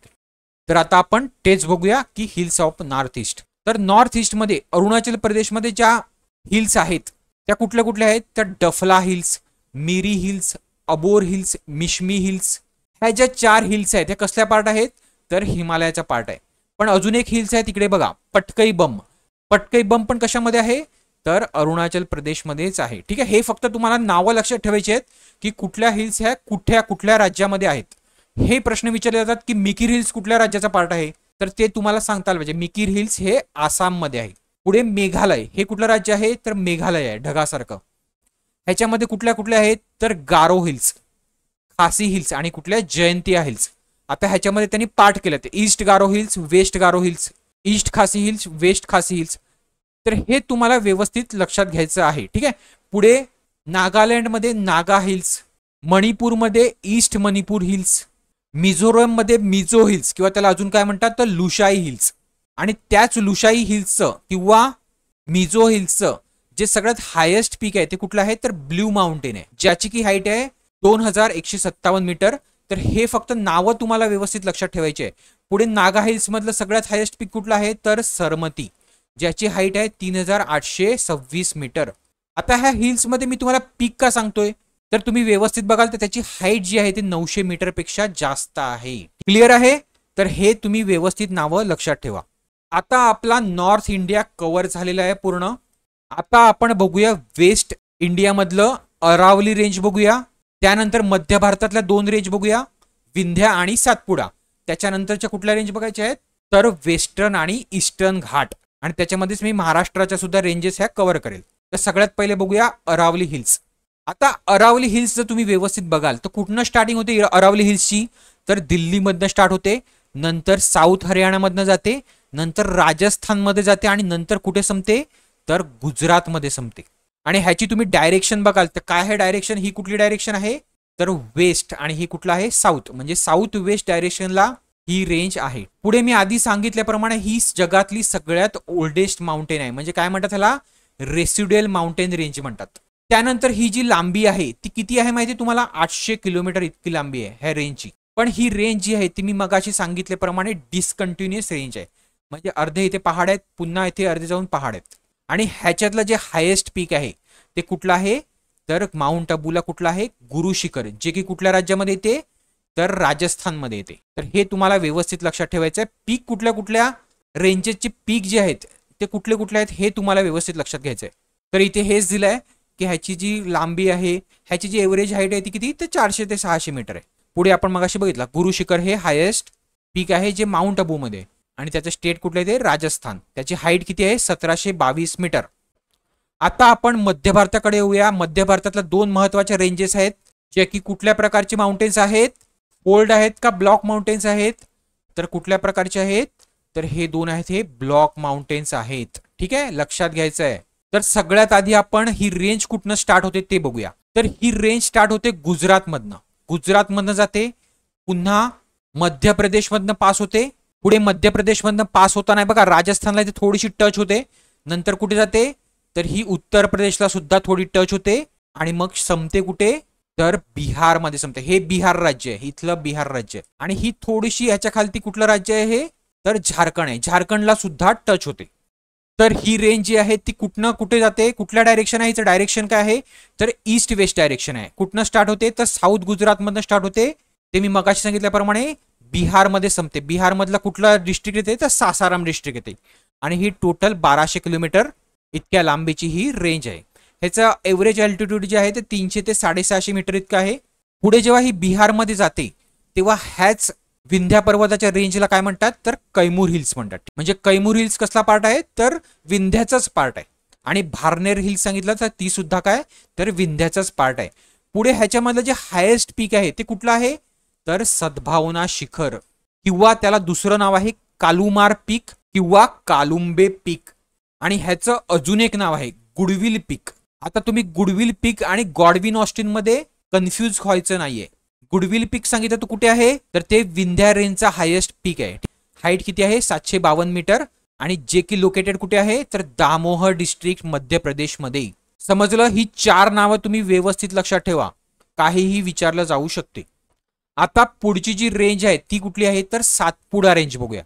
तर आता आपण तेच बघूया की हिल्स ऑफ नॉर्थ ईस्ट. तर नॉर्थ ईस्ट मध्ये अरुणाचल प्रदेशमध्ये ज्या हिल्स आहेत त्या कुठल्या कुठल्या आहेत तर Dafla hills, Miri hills, Abor hills, Mishmi hills. ह्या ज्या 4 हिल्स आहेत ह्या कसल्या पार्ट आहेत तर हिमालयाचा पार्ट आहे. पण अजून एक हिल्स आहे तिकडे बघा, पटकई बम. पटकई बम पण कशामध्ये आहे तर अरुणाचल प्रदेशमध्येच आहे. ठीक आहे, हे फक्त तुम्हाला नावं लक्षात ठेवायची आहेत की कुठल्या हिल्स ह्या कुठल्या कुठल्या राज्यामध्ये आहेत. हे प्रश्न विचारले जातात की मिकीर हिल्स कुठल्या राज्याचा पार्ट आहे तर ते तुम्हाला सांगता आलं पाहिजे. मिकीर हिल्स हे आसाम मध्ये आहे. पुढे मेघालय हे कुठलं राज्य आहे तर मेघालय आहे ढगासारखं. ह्याच्यामध्ये कुठल्या कुठल्या आहेत तर गारो हिल्स, खासी हिल्स आणि कुठल्या जयंतिया हिल्स. आता ह्याच्यामध्ये त्यांनी पार्ट केलं ते ईस्ट गारो हिल्स, वेस्ट गारो हिल्स, ईस्ट खासी हिल्स, वेस्ट खासी हिल्स. तर हे तुम्हाला व्यवस्थित लक्षात घ्यायचं आहे. ठीक आहे, पुढे नागालँडमध्ये नागा हिल्स, मणिपूरमध्ये ईस्ट मणिपूर हिल्स, मिझोरममध्ये मिझो हिल्स किंवा त्याला अजून काय म्हणतात तर लुशाई हिल्स. आणि त्याच लुशाई हिल्सचं किंवा मिझो हिल्सचं जे सगळ्यात हायेस्ट पीक आहे ते कुठलं आहे तर ब्ल्यू माउंटेन आहे, ज्याची की हाईट आहे 2157 मीटर. तर हे फक्त नावं तुम्हाला व्यवस्थित लक्षात ठेवायचे आहे. पुढे नागा हिल्स मधलं सगळ्यात हायेस्ट पीक कुठलं आहे तर सरमती, ज्याची हाईट आहे 3826 मीटर. आता ह्या हिल्स मध्ये मी तुम्हाला पीक का सांगतोय तर तुम्ही व्यवस्थित बघाल तर त्याची हाईट जी आहे ती 900 मीटर पेक्षा जास्त आहे. क्लिअर आहे? तर हे तुम्ही व्यवस्थित नावं लक्षात ठेवा. आता आपला नॉर्थ इंडिया कव्हर झालेला आहे पूर्ण. आता आपण बघूया वेस्ट इंडिया मधलं अरावली रेंज बघूया. त्यानंतर मध्य भारतातल्या 2 रेंज बघूया, विंध्या आणि सातपुडा. त्याच्यानंतरच्या कुठल्या रेंज बघायच्या आहेत तर वेस्टर्न आणि ईस्टर्न घाट. आणि त्याच्यामध्येच मी महाराष्ट्राच्या सुद्धा रेंजेस ह्या कव्हर करेल. तर सगळ्यात पहिले बघूया अरावली हिल्स. आता अरावली हिल्स जर तुम्ही व्यवस्थित बघाल तर कुठनं स्टार्टिंग होते अरावली हिल्सची तर दिल्लीमधनं स्टार्ट होते, नंतर साऊथ हरियाणामधनं जाते, नंतर राजस्थानमध्ये जाते आणि नंतर कुठे संपते तर गुजरातमध्ये संपते. आणि ह्याची तुम्ही डायरेक्शन बघाल तर काय आहे डायरेक्शन, ही कुठली डायरेक्शन आहे तर वेस्ट, आणि ही कुठला आहे साऊथ, म्हणजे साऊथ वेस्ट डायरेक्शनला ही रेंज आहे. पुढे मी आधी सांगितल्याप्रमाणे ही जगातली सगळ्यात ओल्डेस्ट माउंटेन आहे, म्हणजे काय म्हणतात त्याला रेसिड्युअल माउंटेन रेंज म्हणतात. त्यानंतर ही जी लांबी आहे ती किती आहे माहिती तुम्हाला, 800 किलोमीटर इतकी लांबी आहे ह्या रेंजची. पण ही रेंज जी आहे ती मी मगाशी सांगितल्याप्रमाणे डिसकंटिन्युअस रेंज आहे, म्हणजे अर्धे इथे पहाड आहेत, पुन्हा इथे अर्धे जाऊन पहाड आहेत. आणि ह्याच्यातलं जे हायेस्ट पीक आहे ते कुठलं आहे तर माउंट अबूला कुठला आहे गुरु शिखर, जे की कुठल्या राज्यामध्ये येते तर राजस्थानमध्ये येते. तर हे तुम्हाला व्यवस्थित लक्षात ठेवायचं आहे. पीक कुठल्या कुठल्या रेंजेसचे पीक जे आहेत ते कुठले कुठले आहेत हे तुम्हाला व्यवस्थित लक्षात घ्यायचं आहे. तर इथे हेच दिलंय की ह्याची जी लांबी आहे, ह्याची जी एव्हरेज हाईट आहे ती किती तर 400 ते 600 मीटर आहे. पुढे आपण मगाशी बघितला गुरु शिखर हे हायेस्ट पीक आहे जे माउंट अबूमध्ये, आणि त्याचं स्टेट कुठलं आहे ते राजस्थान. त्याची हाईट किती आहे 1722 मीटर. आता आपण मध्य भारताकडे येऊया. मध्य भारतातल्या दोन महत्वाच्या रेंजेस आहेत जे की कुठल्या प्रकारचे माउंटेन्स आहेत, फोल्ड आहेत का ब्लॉक माउंटेन्स आहेत, तर कुठल्या प्रकारचे आहेत तर हे दोन आहेत हे ब्लॉक माउंटेन्स आहेत. ठीक आहे, लक्षात घ्यायचं आहे. तर सगळ्यात आधी आपण ही रेंज कुठनं स्टार्ट होते ते बघूया. तर ही रेंज स्टार्ट होते गुजरातमधनं, गुजरातमधनं जाते, पुन्हा मध्य प्रदेशमधनं पास होते. पुढे मध्य प्रदेशमधनं पास होताना बघा राजस्थानला इथे थोडीशी टच होते, नंतर कुठे जाते तर ही उत्तर प्रदेशला सुद्धा थोडी टच होते, आणि मग संपते कुठे तर बिहारमध्ये संपते. हे बिहार राज्य आहे, इथलं बिहार राज्य आहे. आणि ही थोडीशी ह्याच्या खालती कुठलं राज्य आहे हे तर झारखंड आहे, झारखंडला सुद्धा टच होते. तर ही रेंज जी आहे ती कुठनं कुठे जाते, कुठल्या डायरेक्शन आहे, हिचं डायरेक्शन काय आहे तर ईस्ट वेस्ट डायरेक्शन आहे. कुठनं स्टार्ट होते तर साऊथ गुजरातमधनं स्टार्ट होते, ते मी मगाशी सांगितल्याप्रमाणे बिहारमध्ये संपते. बिहारमधला कुठला डिस्ट्रिक्ट येते तर सासाराम डिस्ट्रिक्ट येते. आणि ही टोटल 1200 किलोमीटर इतक्या लांबीची ही रेंज आहे. ह्याचं एव्हरेज अल्टिट्यूड जे आहे ते 300 ते 650 मीटर इतकं आहे. पुढे जेव्हा ही बिहारमध्ये जाते तेव्हा ह्याच विंध्या पर्वताच्या रेंजला काय म्हणतात तर कैमूर हिल्स म्हणतात. म्हणजे कैमूर हिल्स कसला पार्ट आहे तर विंध्याचाच पार्ट आहे. आणि भारनेर हिल्स सांगितलं तर ती सुद्धा काय तर विंध्याचाच पार्ट आहे. पुढे ह्याच्यामधलं जे हायेस्ट पीक आहे ते कुठलं आहे तर सद्भावना शिखर, किंवा त्याला दुसरं नाव आहे कालुमार पीक किंवा कालुंबे पीक. आणि ह्याचं अजून एक नाव आहे गुडविल पीक. आता तुम्ही गुडविल पीक आणि गॉडविन ऑस्टिन मध्ये कन्फ्यूज व्हायचं नाहीये. गुडविल पीक सांगितलं तर कुठे आहे तर ते विंध्या रेंजचा हायेस्ट पीक आहे. हाईट किती आहे 752 मीटर, आणि जे की लोकेटेड कुठे आहे तर दामोह डिस्ट्रिक्ट मध्य प्रदेशमध्ये. समजलं, ही 4 नावं तुम्ही व्यवस्थित लक्षात ठेवा, काहीही विचारलं जाऊ शकते. आता पुढची जी रेंज आहे ती कुठली आहे तर सातपुडा रेंज बघूया.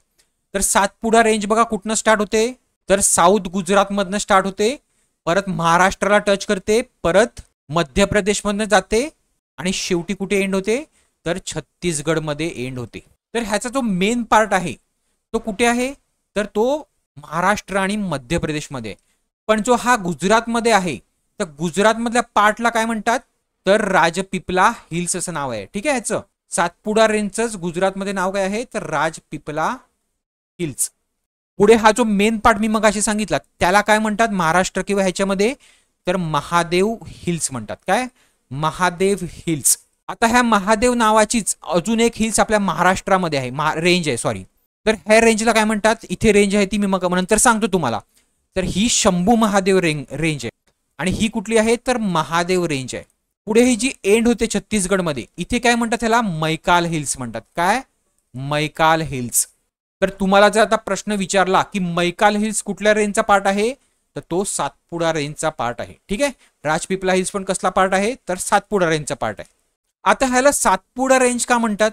तर सातपुडा रेंज बघा कुठनं स्टार्ट होते तर साऊथ गुजरातमधनं स्टार्ट होते, परत महाराष्ट्राला टच करते, परत मध्य प्रदेशमधनं जाते, आणि शेवटी कुठे एंड होते तर छत्तीसगडमध्ये एंड होते. तर ह्याचा जो मेन पार्ट आहे तो कुठे आहे तर तो महाराष्ट्र आणि मध्य प्रदेशमध्ये. पण जो हा गुजरातमध्ये आहे तर गुजरातमधल्या पार्टला काय म्हणतात तर राजपिपला हिल्स असं नाव आहे. ठीक आहे, ह्याचं सातपुडा रेंजच गुजरातमध्ये नाव काय आहे तर राजपिपला हिल्स. पुढे हा जो मेन पार्ट मी मगाशी सांगितला त्याला काय म्हणतात महाराष्ट्र किंवा ह्याच्यामध्ये तर महादेव हिल्स म्हणतात. काय महादेव हिल्स. आता ह्या महादेव नावाचीच अजून एक हिल्स आपल्या महाराष्ट्रामध्ये आहे, रेंज आहे सॉरी. तर ह्या रेंजला काय म्हणतात, इथे रेंज आहे ती मी मग नंतर सांगतो तुम्हाला. तर ही शंभू महादेव रेंज आहे, आणि ही कुठली आहे तर महादेव रेंज आहे. पुढे ही जी एंड होते छत्तीसगडमध्ये इथे काय म्हणतात त्याला मैकाल हिल्स म्हणतात. काय मैकाल हिल्स. तर तुम्हाला जर आता प्रश्न विचारला की मैकाल हिल्स कुठल्या रेंजचा पार्ट आहे तर तो सातपुडा रेंजचा पार्ट आहे. ठीक आहे, राजपिपला हिल्स पण कसला पार्ट आहे तर सातपुडा रेंजचा पार्ट आहे. आता ह्याला सातपुडा रेंज का म्हणतात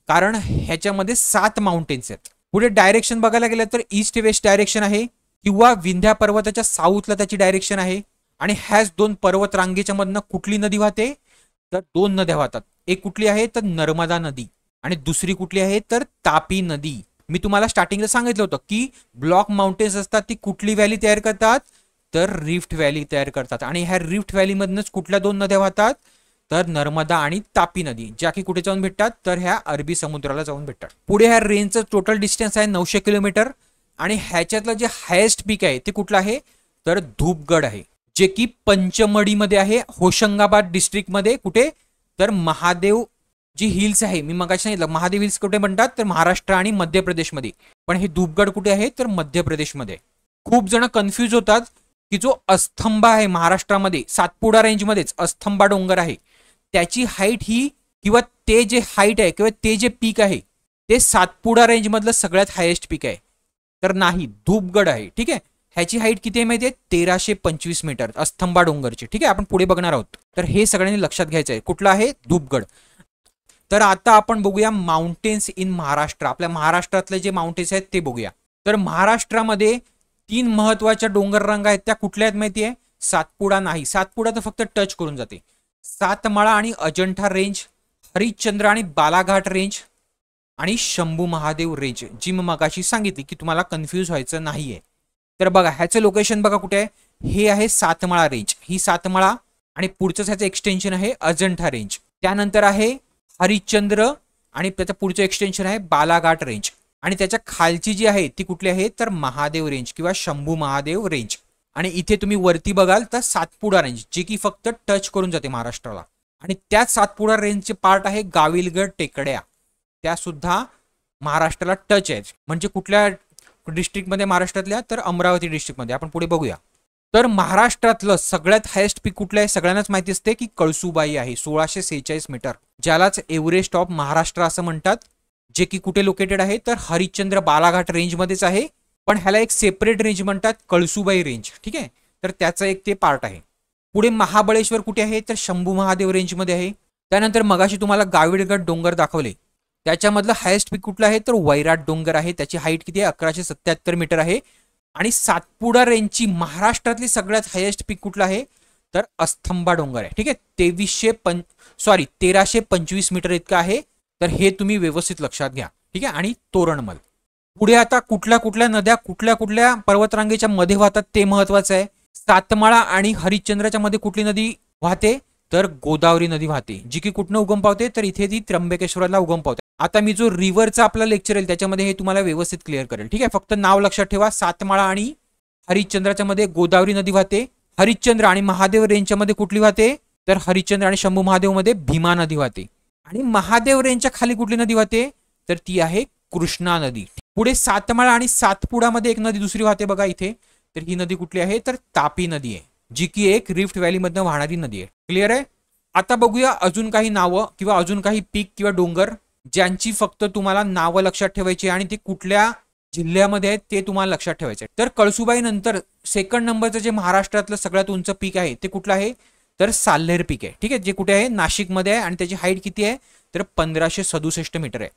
कारण ह्याच्यामध्ये 7 माउंटेन्स आहेत. पुढे डायरेक्शन बघायला गेलं तर ईस्ट वेस्ट डायरेक्शन आहे, किंवा विंध्या पर्वताच्या साऊथला त्याची डायरेक्शन आहे. आणि ह्याच 2 पर्वत रांगेच्या मधनं कुठली नदी वाहते तर 2 नद्या वाहतात. एक कुठली आहे तर नर्मदा नदी, आणि दुसरी कुठली आहे तर तापी नदी. मी तुम्हाला स्टार्टिंगला सांगितलं होतं की ब्लॉक माउंटेन्स असतात ती कुठली व्हॅली तयार करतात तर रिफ्ट व्हॅली तयार करतात. आणि ह्या रिफ्ट व्हॅली मधनच कुठल्या 2 नद्या वाहतात तर नर्मदा आणि तापी नदी, ज्या की कुठे जाऊन भेटतात तर ह्या अरबी समुद्राला जाऊन भेटतात. पुढे ह्या रेंजचं टोटल डिस्टन्स आहे 900 किलोमीटर. आणि ह्याच्यातलं जे हायेस्ट पीक आहे ते कुठलं आहे तर धूपगड आहे, जे की पंचमढीमध्ये आहे, होशंगाबाद डिस्ट्रिक्टमध्ये. कुठे तर महादेव जी हिल्स आहे, मी मगाशी सांगितलं महादेव हिल्स कुठे म्हणतात तर महाराष्ट्र आणि मध्य प्रदेशमध्ये, पण हे धूपगड कुठे आहे तर मध्य प्रदेशमध्ये. खूप जण कन्फ्यूज होतात की जो अस्तंबा आहे महाराष्ट्रामध्ये सातपुडा रेंजमध्येच अस्तंबा डोंगर आहे, त्याची हाईट ही किंवा ते जे हाईट आहे किंवा ते जे पीक आहे ते सातपुडा रेंजमधलं सगळ्यात हायेस्ट पीक आहे. तर नाही, धूपगड आहे. ठीक आहे, ह्याची हाईट किती आहे माहिती आहे 1325 मीटर अस्तंबा डोंगरची. ठीक आहे, आपण पुढे बघणार आहोत. तर हे सगळ्यांनी लक्षात घ्यायचं आहे. कुठलं आहे धूपगड. तर आता आपण बघूया माउंटेन्स इन महाराष्ट्र. आपल्या महाराष्ट्रातले जे माउंटेन्स आहेत ते बघूया. तर महाराष्ट्रामध्ये 3 महत्वाच्या डोंगर रांगा आहेत, त्या कुठल्या आहेत माहिती आहे? सातपुडा नाही, सातपुडा तर फक्त टच करून जाते. सातमाळा आणि अजंठा रेंज, हरिश्चंद्र आणि बालाघाट रेंज आणि शंभू महादेव रेंज, जी मी मगाशी सांगितली की तुम्हाला कन्फ्यूज व्हायचं नाहीये. तर बघा ह्याचं लोकेशन बघा कुठे आहे. हे आहे सातमाळा रेंज, ही सातमाळा, आणि पुढचं ह्याचं एक्सटेन्शन आहे अजंठा रेंज. त्यानंतर आहे हरिश्चंद्र आणि त्याचं पुढचं एक्सटेन्शन आहे बालाघाट रेंज, आणि त्याच्या खालची जी आहे ती कुठली आहे तर महादेव रेंज किंवा शंभू महादेव रेंज. आणि इथे तुम्ही वरती बघाल तर सातपुडा रेंज, जी की फक्त टच करून जाते महाराष्ट्राला. आणि त्याच सातपुडा रेंजचे पार्ट आहे गाविलगड टेकड्या, त्या सुद्धा महाराष्ट्राला टच आहेत. म्हणजे कुठल्या डिस्ट्रिक्टमध्ये महाराष्ट्रातल्या तर अमरावती डिस्ट्रिक्टमध्ये. आपण पुढे बघूया. तर महाराष्ट्रातलं सगळ्यात हायेस्ट पीक कुठलं आहे? सगळ्यांनाच माहिती असते की कळसुबाई आहे, 1646 मीटर, ज्यालाच एव्हरेस्ट ऑफ महाराष्ट्र असं म्हणतात, जे की कुठे लोकेटेड आहे तर हरिश्चंद्र बालाघाट रेंजमध्येच आहे, पण ह्याला एक सेपरेट रेंज म्हणतात कळसुबाई रेंज. ठीक आहे, तर त्याचं एक ते पार्ट आहे. पुढे महाबळेश्वर कुठे आहे तर शंभू महादेव रेंजमध्ये आहे. त्यानंतर मगाशी तुम्हाला गाविलगड डोंगर दाखवले, त्याच्यामधलं हायेस्ट पीक कुठलं आहे तर वैराट डोंगर आहे, त्याची हाईट किती आहे 1177 मीटर आहे. आणि सातपुडा रेंजची महाराष्ट्रातली सगळ्यात हायेस्ट पीक कुठलं आहे तर अस्तंबा डोंगर आहे. ठीक आहे, 1325 मीटर इतकं आहे. तर हे तुम्ही व्यवस्थित लक्षात घ्या. ठीक आहे, आणि तोरणमल. पुढे आता कुठल्या कुठल्या नद्या कुठल्या कुठल्या पर्वतरांगेच्या मध्ये वाहतात ते महत्वाचं आहे. सातमाळा आणि हरिश्चंद्राच्या मध्ये कुठली नदी वाहते तर गोदावरी नदी वाहते, जी की कुठनं उगम पावते तर इथे ती त्र्यंबकेश्वरला उगम पावते. आता मी जो रिव्हरचा आपला लेक्चर आहे त्याच्यामध्ये हे तुम्हाला व्यवस्थित क्लिअर करेल. ठीक आहे, फक्त नाव लक्षात ठेवा. सातमाळा आणि हरिश्चंद्राच्या मध्ये गोदावरी नदी वाहते. हरिश्चंद्र आणि महादेव रेंजच्या मध्ये कुठली वाहते तर हरिश्चंद्र आणि शंभू महादेव मध्ये भीमा नदी वाहते. आणि महादेव रेंजच्या खाली कुठली नदी वाहते तर ती आहे कृष्णा नदी. पुढे सातमाळा आणि सातपुडामध्ये एक नदी दुसरी वाहते बघा इथे, तर ही नदी कुठली आहे तर तापी नदी आहे, जी की एक रिफ्ट व्हॅली मधनं वाहणारी नदी आहे. क्लिअर आहे. आता बघूया अजून काही नावं किंवा अजून काही पीक किंवा डोंगर ज्यांची फक्त तुम्हाला नावं लक्षात ठेवायची आणि ते कुठल्या जिल्ह्यामध्ये आहेत ते तुम्हाला लक्षात ठेवायचे. तर कळसुबाई नंतर सेकंड नंबरचं जे महाराष्ट्रातलं सगळ्यात उंच पीक आहे ते कुठलं आहे तर साल्हेर पीक आहे. ठीक आहे, जे कुठे आहे नाशिकमध्ये आहे आणि त्याची हाईट किती आहे तर 1567 मीटर आहे.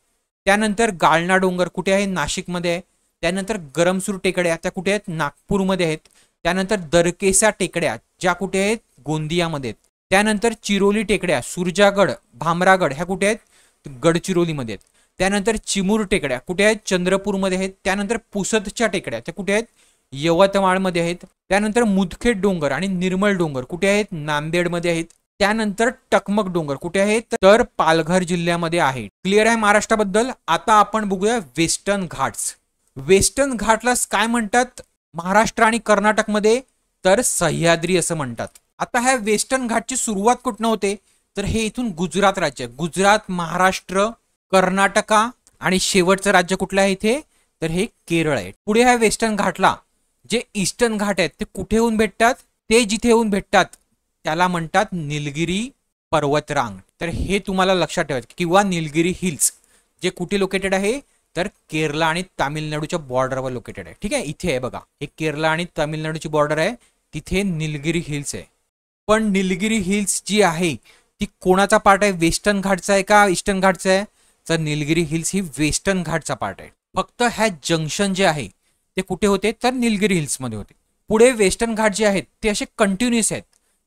त्यानंतर गाळणा डोंगर कुठे आहे नाशिकमध्ये आहे. त्यानंतर गरमसूर टेकड्या त्या कुठे आहेत नागपूरमध्ये आहेत. त्यानंतर दरकेसा टेकड्या ज्या कुठे आहेत गोंदियामध्ये आहेत. त्यानंतर चिरोली टेकड्या सुरजागड भामरागड ह्या कुठे आहेत गडचिरोलीमध्ये आहेत. त्यानंतर चिमूर टेकड्या कुठे आहेत चंद्रपूरमध्ये आहेत. त्यानंतर पुसदच्या टेकड्या त्या कुठे आहेत यवतमाळमध्ये आहेत. त्यानंतर मुदखेड डोंगर आणि निर्मल डोंगर कुठे आहेत नांदेडमध्ये आहेत. त्यानंतर टकमक डोंगर कुठे आहेत तर पालघर जिल्ह्यामध्ये आहे. क्लिअर आहे महाराष्ट्राबद्दल. आता आपण बघूया वेस्टर्न घाट्स. वेस्टर्न घाटला काय म्हणतात महाराष्ट्र आणि कर्नाटकमध्ये तर सह्याद्री असं म्हणतात. आता ह्या वेस्टर्न घाटची सुरुवात कुठनं होते तर हे इथून गुजरात राज्य, गुजरात महाराष्ट्र कर्नाटका आणि शेवटचं राज्य कुठलं आहे इथे तर हे केरळ आहे. पुढे ह्या वेस्टर्न घाटला जे ईस्टर्न घाट आहेत ते कुठे येऊन भेटतात ते जिथे येऊन भेटतात त्याला म्हणतात निलगिरी पर्वतरांग. तर हे तुम्हाला लक्षात ठेवायचं. किंवा निलगिरी हिल्स जे कुठे लोकेटेड आहे तर केरळ आणि तामिळनाडूच्या बॉर्डरवर लोकेटेड आहे. ठीक आहे, इथे आहे बघा, हे केरळ आणि तामिळनाडूची बॉर्डर आहे, तिथे निलगिरी हिल्स आहे. पण निलगिरी हिल्स जी आहे ती कोणाचा पार्ट आहे वेस्टर्न घाटचा आहे का ईस्टर्न घाटचा आहे तर निलगिरी हिल्स ही वेस्टर्न घाटचा पार्ट आहे. फक्त ह्या जंक्शन जे आहे ते कुठे होते तर निलगिरी हिल्समध्ये होते. पुढे वेस्टर्न घाट जे आहेत ते असे कंटिन्युअस आहेत,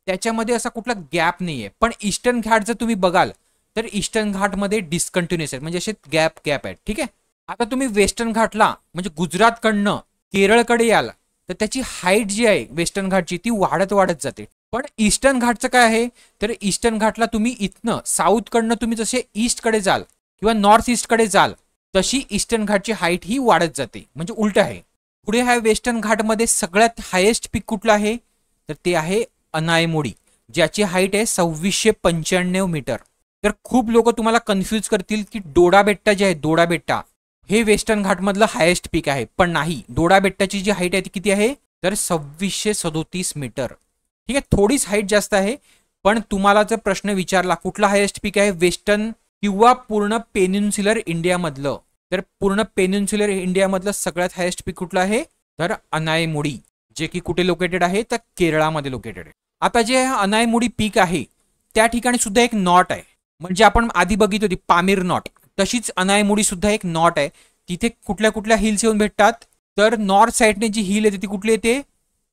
त्याच्यामध्ये असा कुठला गॅप नाहीये. पण ईस्टर्न घाट जर तुम्ही बघाल तर ईस्टर्न घाटमध्ये डिस्कंटिन्युअस आहेत, म्हणजे असे गॅप आहेत. ठीक आहे, आता तुम्ही वेस्टर्न घाटला म्हणजे गुजरातकडनं केरळकडे याल तर त्याची हाईट जी आहे वेस्टर्न घाटची ती वाढत जाते. पण ईस्टर्न घाटचं काय आहे तर ईस्टर्न घाटला तुम्ही इथनं साऊथकडनं तुम्ही जसे ईस्टकडे जाल किंवा नॉर्थ ईस्टकडे जाल तशी ईस्टर्न घाटची हाईट ही वाढत जाते, म्हणजे उलट आहे. पुढे ह्या वेस्टर्न घाटमध्ये सगळ्यात हायेस्ट पीक कुठलं आहे तर ते आहे अनायमोडी, ज्याची हाईट आहे 2695 मीटर. तर खूप लोक तुम्हाला कन्फ्यूज करतील की डोडा बेट्टा जे आहे, डोडा बेट्टा हे वेस्टर्न घाटमधलं हायेस्ट पीक आहे, पण नाही. डोडा बेट्टाची जी हाईट आहे ती किती आहे, तर 2637 मीटर. ठीक आहे, थोडीच हाईट जास्त आहे. पण तुम्हाला जर प्रश्न विचारला कुठला हायेस्ट पीक आहे वेस्टर्न किंवा पूर्ण पेनिन्सुलर इंडियामधलं, तर पूर्ण पेनिन्सुलर इंडियामधलं सगळ्यात हायेस्ट पीक कुठलं आहे, तर अनायमुडी, जे की कुठे लोकेटेड आहे, तर केरळामध्ये लोकेटेड आहे. आता जे अनायमुडी पीक आहे त्या ठिकाणी सुद्धा एक नॉट आहे. म्हणजे आपण आधी बघित होती पामीर नॉट, तशीच अनायमुडी सुद्धा एक नॉट आहे. तिथे कुठल्या कुठल्या हिल्स येऊन भेटतात, तर नॉर्थ साईडने जी हिल येते ती कुठली येते,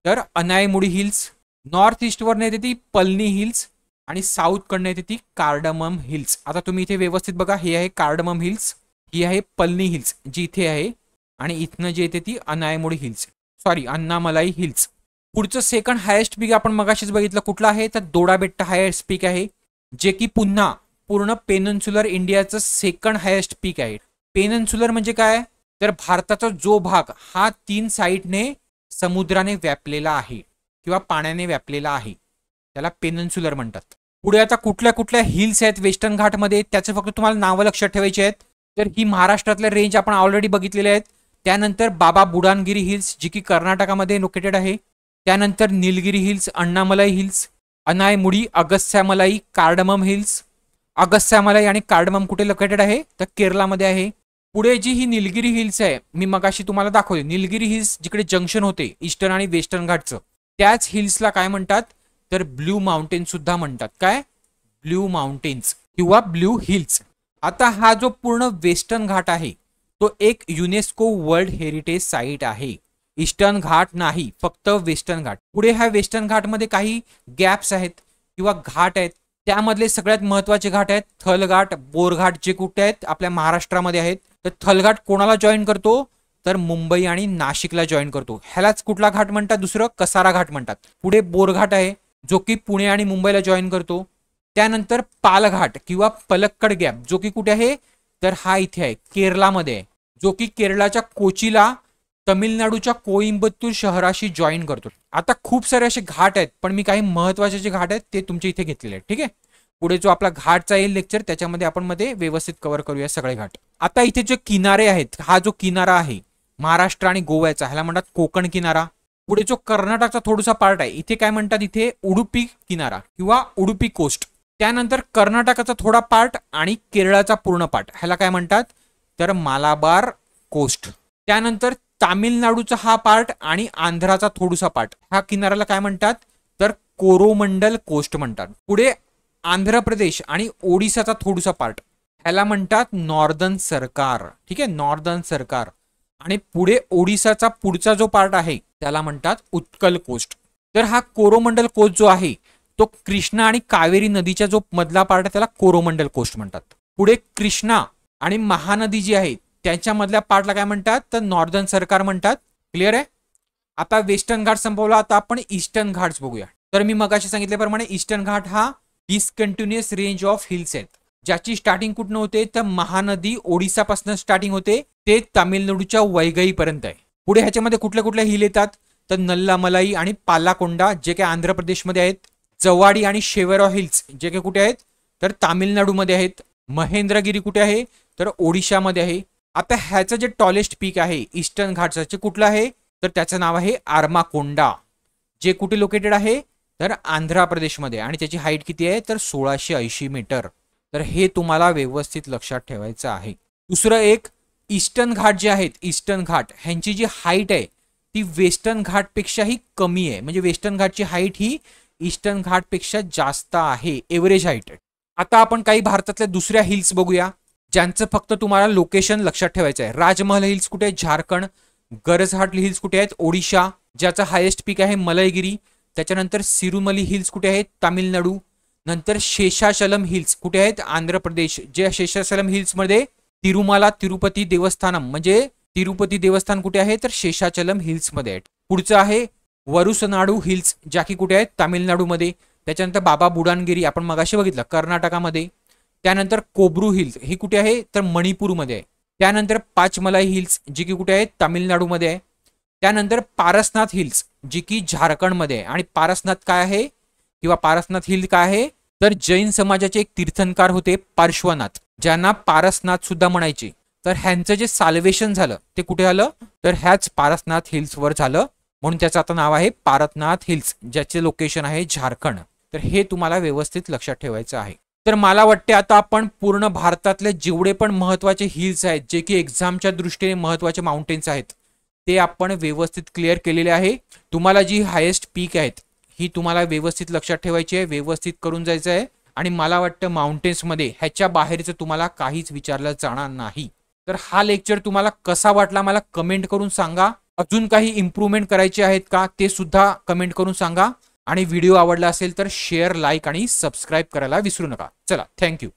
तर अनायमुडी हिल्स. नॉर्थ ईस्टवरने येते ती पलनी हिल्स आणि साऊथ कडनं येते ती कार्डमम हिल्स. आता तुम्ही इथे व्यवस्थित बघा, हे आहे कार्डमम हिल्स, ही आहे पलनी हिल्स जी इथे आहे, आणि इथनं जे येते ती Anamudi hills, sorry Annamalai hills. पुढचं सेकंड हायेस्ट पीक आपण मगाशीच बघितलं कुठलं आहे, तर डोडा बेट्टा हायेस्ट पीक आहे, जे की पुन्हा पूर्ण पेनिन्सुलर इंडियाचं सेकंड हायेस्ट पीक आहे. पेनिन्सुलर म्हणजे काय, तर भारताचा जो भाग हा 3 साईडने समुद्राने व्यापलेला आहे किंवा पाण्याने व्यापलेला आहे, त्याला पेनिन्सुलर म्हणतात. पुढे आता कुठल्या कुठल्या हिल्स आहेत वेस्टर्न घाटमध्ये, त्याचे फक्त तुम्हाला नावं लक्षात ठेवायची आहेत. तर ही महाराष्ट्रातल्या रेंज आपण ऑलरेडी बघितलेले आहेत. त्यानंतर बाबा बुडानगिरी हिल्स जी की कर्नाटकामध्ये लोकेटेड आहे. त्यानंतर Nilgiri hills, Annamalai hills, Anaimudi, Agasthyamalai, cardamom hills. Agasthyamalai आणि कार्डमम कुठे लोकेटेड आहे, तर केरळामध्ये आहे. पुढे जी ही निलगिरी हिल्स आहे, मी मगाशी तुम्हाला दाखवली, निलगिरी हिल्स जिकडे जंक्शन होते ईस्टर्न आणि वेस्टर्न घाटचं, त्याच हिल्सला काय म्हणतात, तर ब्ल्यू माउंटेन सुद्धा म्हणतात. काय, ब्ल्यू माउंटेन्स किंवा ब्ल्यू हिल्स. आता हा जो पूर्ण वेस्टर्न घाट आहे तो एक युनेस्को वर्ल्ड हेरिटेज साईट आहे. ईस्टर्न घाट नाही, फक्त वेस्टर्न घाट. पुढे ह्या वेस्टर्न घाटमध्ये काही गॅप्स आहेत किंवा घाट आहेत. त्यामधले सगळ्यात महत्वाचे घाट आहेत थलघाट, बोरघाट, जे कुठे आहेत, आपल्या महाराष्ट्रामध्ये आहेत. तर थलघाट कोणाला जॉईन करतो, तर मुंबई आणि नाशिकला जॉईन करतो. ह्यालाच कुठला घाट म्हणतात, दुसरं कसारा घाट म्हणतात. पुढे बोरघाट आहे जो की पुणे आणि मुंबईला जॉईन करतो. त्यानंतर पालघाट किंवा पलक्कड गॅप जो की कुठे आहे, तर हा इथे आहे केरळामध्ये आहे, जो की केरळाच्या कोचीला तमिळनाडूच्या कोइंबतूर शहराशी जॉईन करतो. आता खूप सारे असे घाट आहेत, पण मी काही महत्वाचे जे घाट आहेत ते तुमच्या इथे घेतलेले आहेत. ठीक आहे, पुढे जो आपला घाटचा येईल लेक्चर त्याच्यामध्ये आपण मध्ये व्यवस्थित कव्हर करूया सगळे घाट. आता इथे जे किनारे आहेत, हा जो किनारा आहे महाराष्ट्र आणि गोव्याचा, ह्याला म्हणतात कोकण किनारा. पुढे जो कर्नाटकचा थोडासा पार्ट आहे इथे काय म्हणतात, इथे उडुपी किनारा किंवा उडुपी कोस्ट. त्यानंतर कर्नाटकाचा थोडा पार्ट आणि केरळाचा पूर्ण पार्ट, ह्याला काय म्हणतात, तर मालाबार कोस्ट. त्यानंतर तामिळनाडूचा हा पार्ट आणि आंध्राचा थोडासा पार्ट, ह्या किनाऱ्याला काय म्हणतात, तर कोरोमंडल कोस्ट म्हणतात. पुढे आंध्र प्रदेश आणि ओडिसाचा थोडासा पार्ट, ह्याला म्हणतात नॉर्दर्न सरकार. ठीक आहे, नॉर्दर्न सरकार. आणि पुढे ओडिसाचा पुढचा जो पार्ट आहे त्याला म्हणतात उत्कल कोस्ट. तर हा कोरोमंडल कोस्ट जो आहे तो कृष्णा आणि कावेरी नदीच्या जो मधला पार्ट आहे त्याला कोरोमंडल कोस्ट म्हणतात. पुढे कृष्णा आणि महानदी जी आहे त्यांच्यामधल्या पार्टला काय म्हणतात, तर नॉर्दर्न सरकार म्हणतात. क्लिअर आहे. आता वेस्टर्न घाट संपवला, आता आपण ईस्टर्न घाट्स बघूया. तर मी मगाशी सांगितल्याप्रमाणे ईस्टर्न घाट हा डिसकंटिन्युअस रेंज ऑफ हिल्स आहेत, ज्याची स्टार्टिंग कुठनं होते, तर महानदी ओडिसापासून स्टार्टिंग होते ते तामिळनाडूच्या वैगईपर्यंत आहे. पुढे ह्याच्यामध्ये कुठल्या कुठल्या हिल येतात, तर नल्लामलाई आणि पालाकोंडा जे काही आंध्र प्रदेशमध्ये आहेत. जवाडी आणि शेवेरा हिल्स जे काही कुठे आहेत, तर तामिळनाडूमध्ये आहेत. महेंद्रगिरी कुठे आहे, तर ओडिशामध्ये आहे. आता ह्याचं जे टॉलेस्ट पीक आहे ईस्टर्न घाटचं कुठलं आहे, तर त्याचं नाव आहे आर्माकोंडा, जे कुठे लोकेटेड आहे, तर आंध्र प्रदेशमध्ये. आणि त्याची हाईट किती आहे, तर 1680 मीटर. तर हे तुम्हाला व्यवस्थित लक्षात ठेवायचं आहे. दुसरं एक ईस्टर्न घाट जे आहेत, ईस्टर्न घाट ह्यांची जी हाईट आहे ती वेस्टर्न घाटपेक्षाही कमी आहे. म्हणजे वेस्टर्न घाटची हाईट ही ईस्टर्न घाटपेक्षा जास्त आहे, एव्हरेज हाईट. आता आपण काही भारतातल्या दुसऱ्या हिल्स बघूया ज्यांचं फक्त तुम्हाला लोकेशन लक्षात ठेवायचं आहे. राजमहल हिल्स कुठे आहे, झारखंड. गरजघाट हिल्स कुठे आहेत, ओडिशा, ज्याचा हायेस्ट पीक आहे मलयगिरी. त्याच्यानंतर सिरुमली हिल्स कुठे आहेत, तामिळनाडू. नंतर शेषाचलम हिल्स कुठे आहेत, आंध्र प्रदेश. जे शेषाचलम हिल्समध्ये तिरुमाला तिरुपती देवस्थानम, म्हणजे तिरुपती देवस्थान कुठे आहे, तर शेषाचलम हिल्समध्ये आहेत. पुढचं आहे वरुसनाडू हिल्स, ज्या की कुठे आहेत, तामिळनाडूमध्ये. त्याच्यानंतर बाबा बुडानगिरी आपण मगाशी बघितलं कर्नाटकामध्ये. त्यानंतर कोब्रू हिल्स ही कुठे आहे, तर मणिपूरमध्ये आहे. त्यानंतर पाचमलाई हिल्स जी की कुठे आहे, तामिळनाडूमध्ये आहे. त्यानंतर पारसनाथ हिल्स जी की झारखंडमध्ये आहे. आणि पारसनाथ काय आहे किंवा पारसनाथ हिल काय आहे, तर जैन समाजाचे एक तीर्थंकर होते पार्श्वनाथ, ज्यांना पारसनाथ सुद्धा म्हणायचे. तर ह्यांचं जे साल्वेशन झालं ते कुठे झालं, तर ह्याच पारसनाथ हिल्सवर झालं, म्हणून त्याचं आता नाव आहे पारसनाथ हिल्स, ज्याचे लोकेशन आहे झारखंड. तर हे तुम्हाला व्यवस्थित लक्षात ठेवायचं आहे. तर मला वाटते आता आपण पूर्ण भारतातले जेवढे पण महत्त्वाचे हिल्स आहेत, जे की एक्झामच्या दृष्टीने महत्त्वाचे माउंटेन्स आहेत, ते आपण व्यवस्थित क्लिअर केलेले आहे. तुम्हाला जी हायेस्ट पीक आहेत ही तुम्हाला व्यवस्थित लक्षात ठेवायची आहे, व्यवस्थित करून जायचं आहे. आणि मला वाटतं माउंटेन्समध्ये ह्याच्या बाहेरचं तुम्हाला काहीच विचारलं जाणार नाही. तर हा लेक्चर तुम्हाला कसा वाटला मला कमेंट करून सांगा. अजून काही इम्प्रूव्हमेंट करायचे आहेत का ते सुद्धा कमेंट करून सांगा. आणि व्हिडिओ आवडला असेल तर शेअर, लाईक आणि सबस्क्राईब करायला विसरू नका. चला, थँक्यू.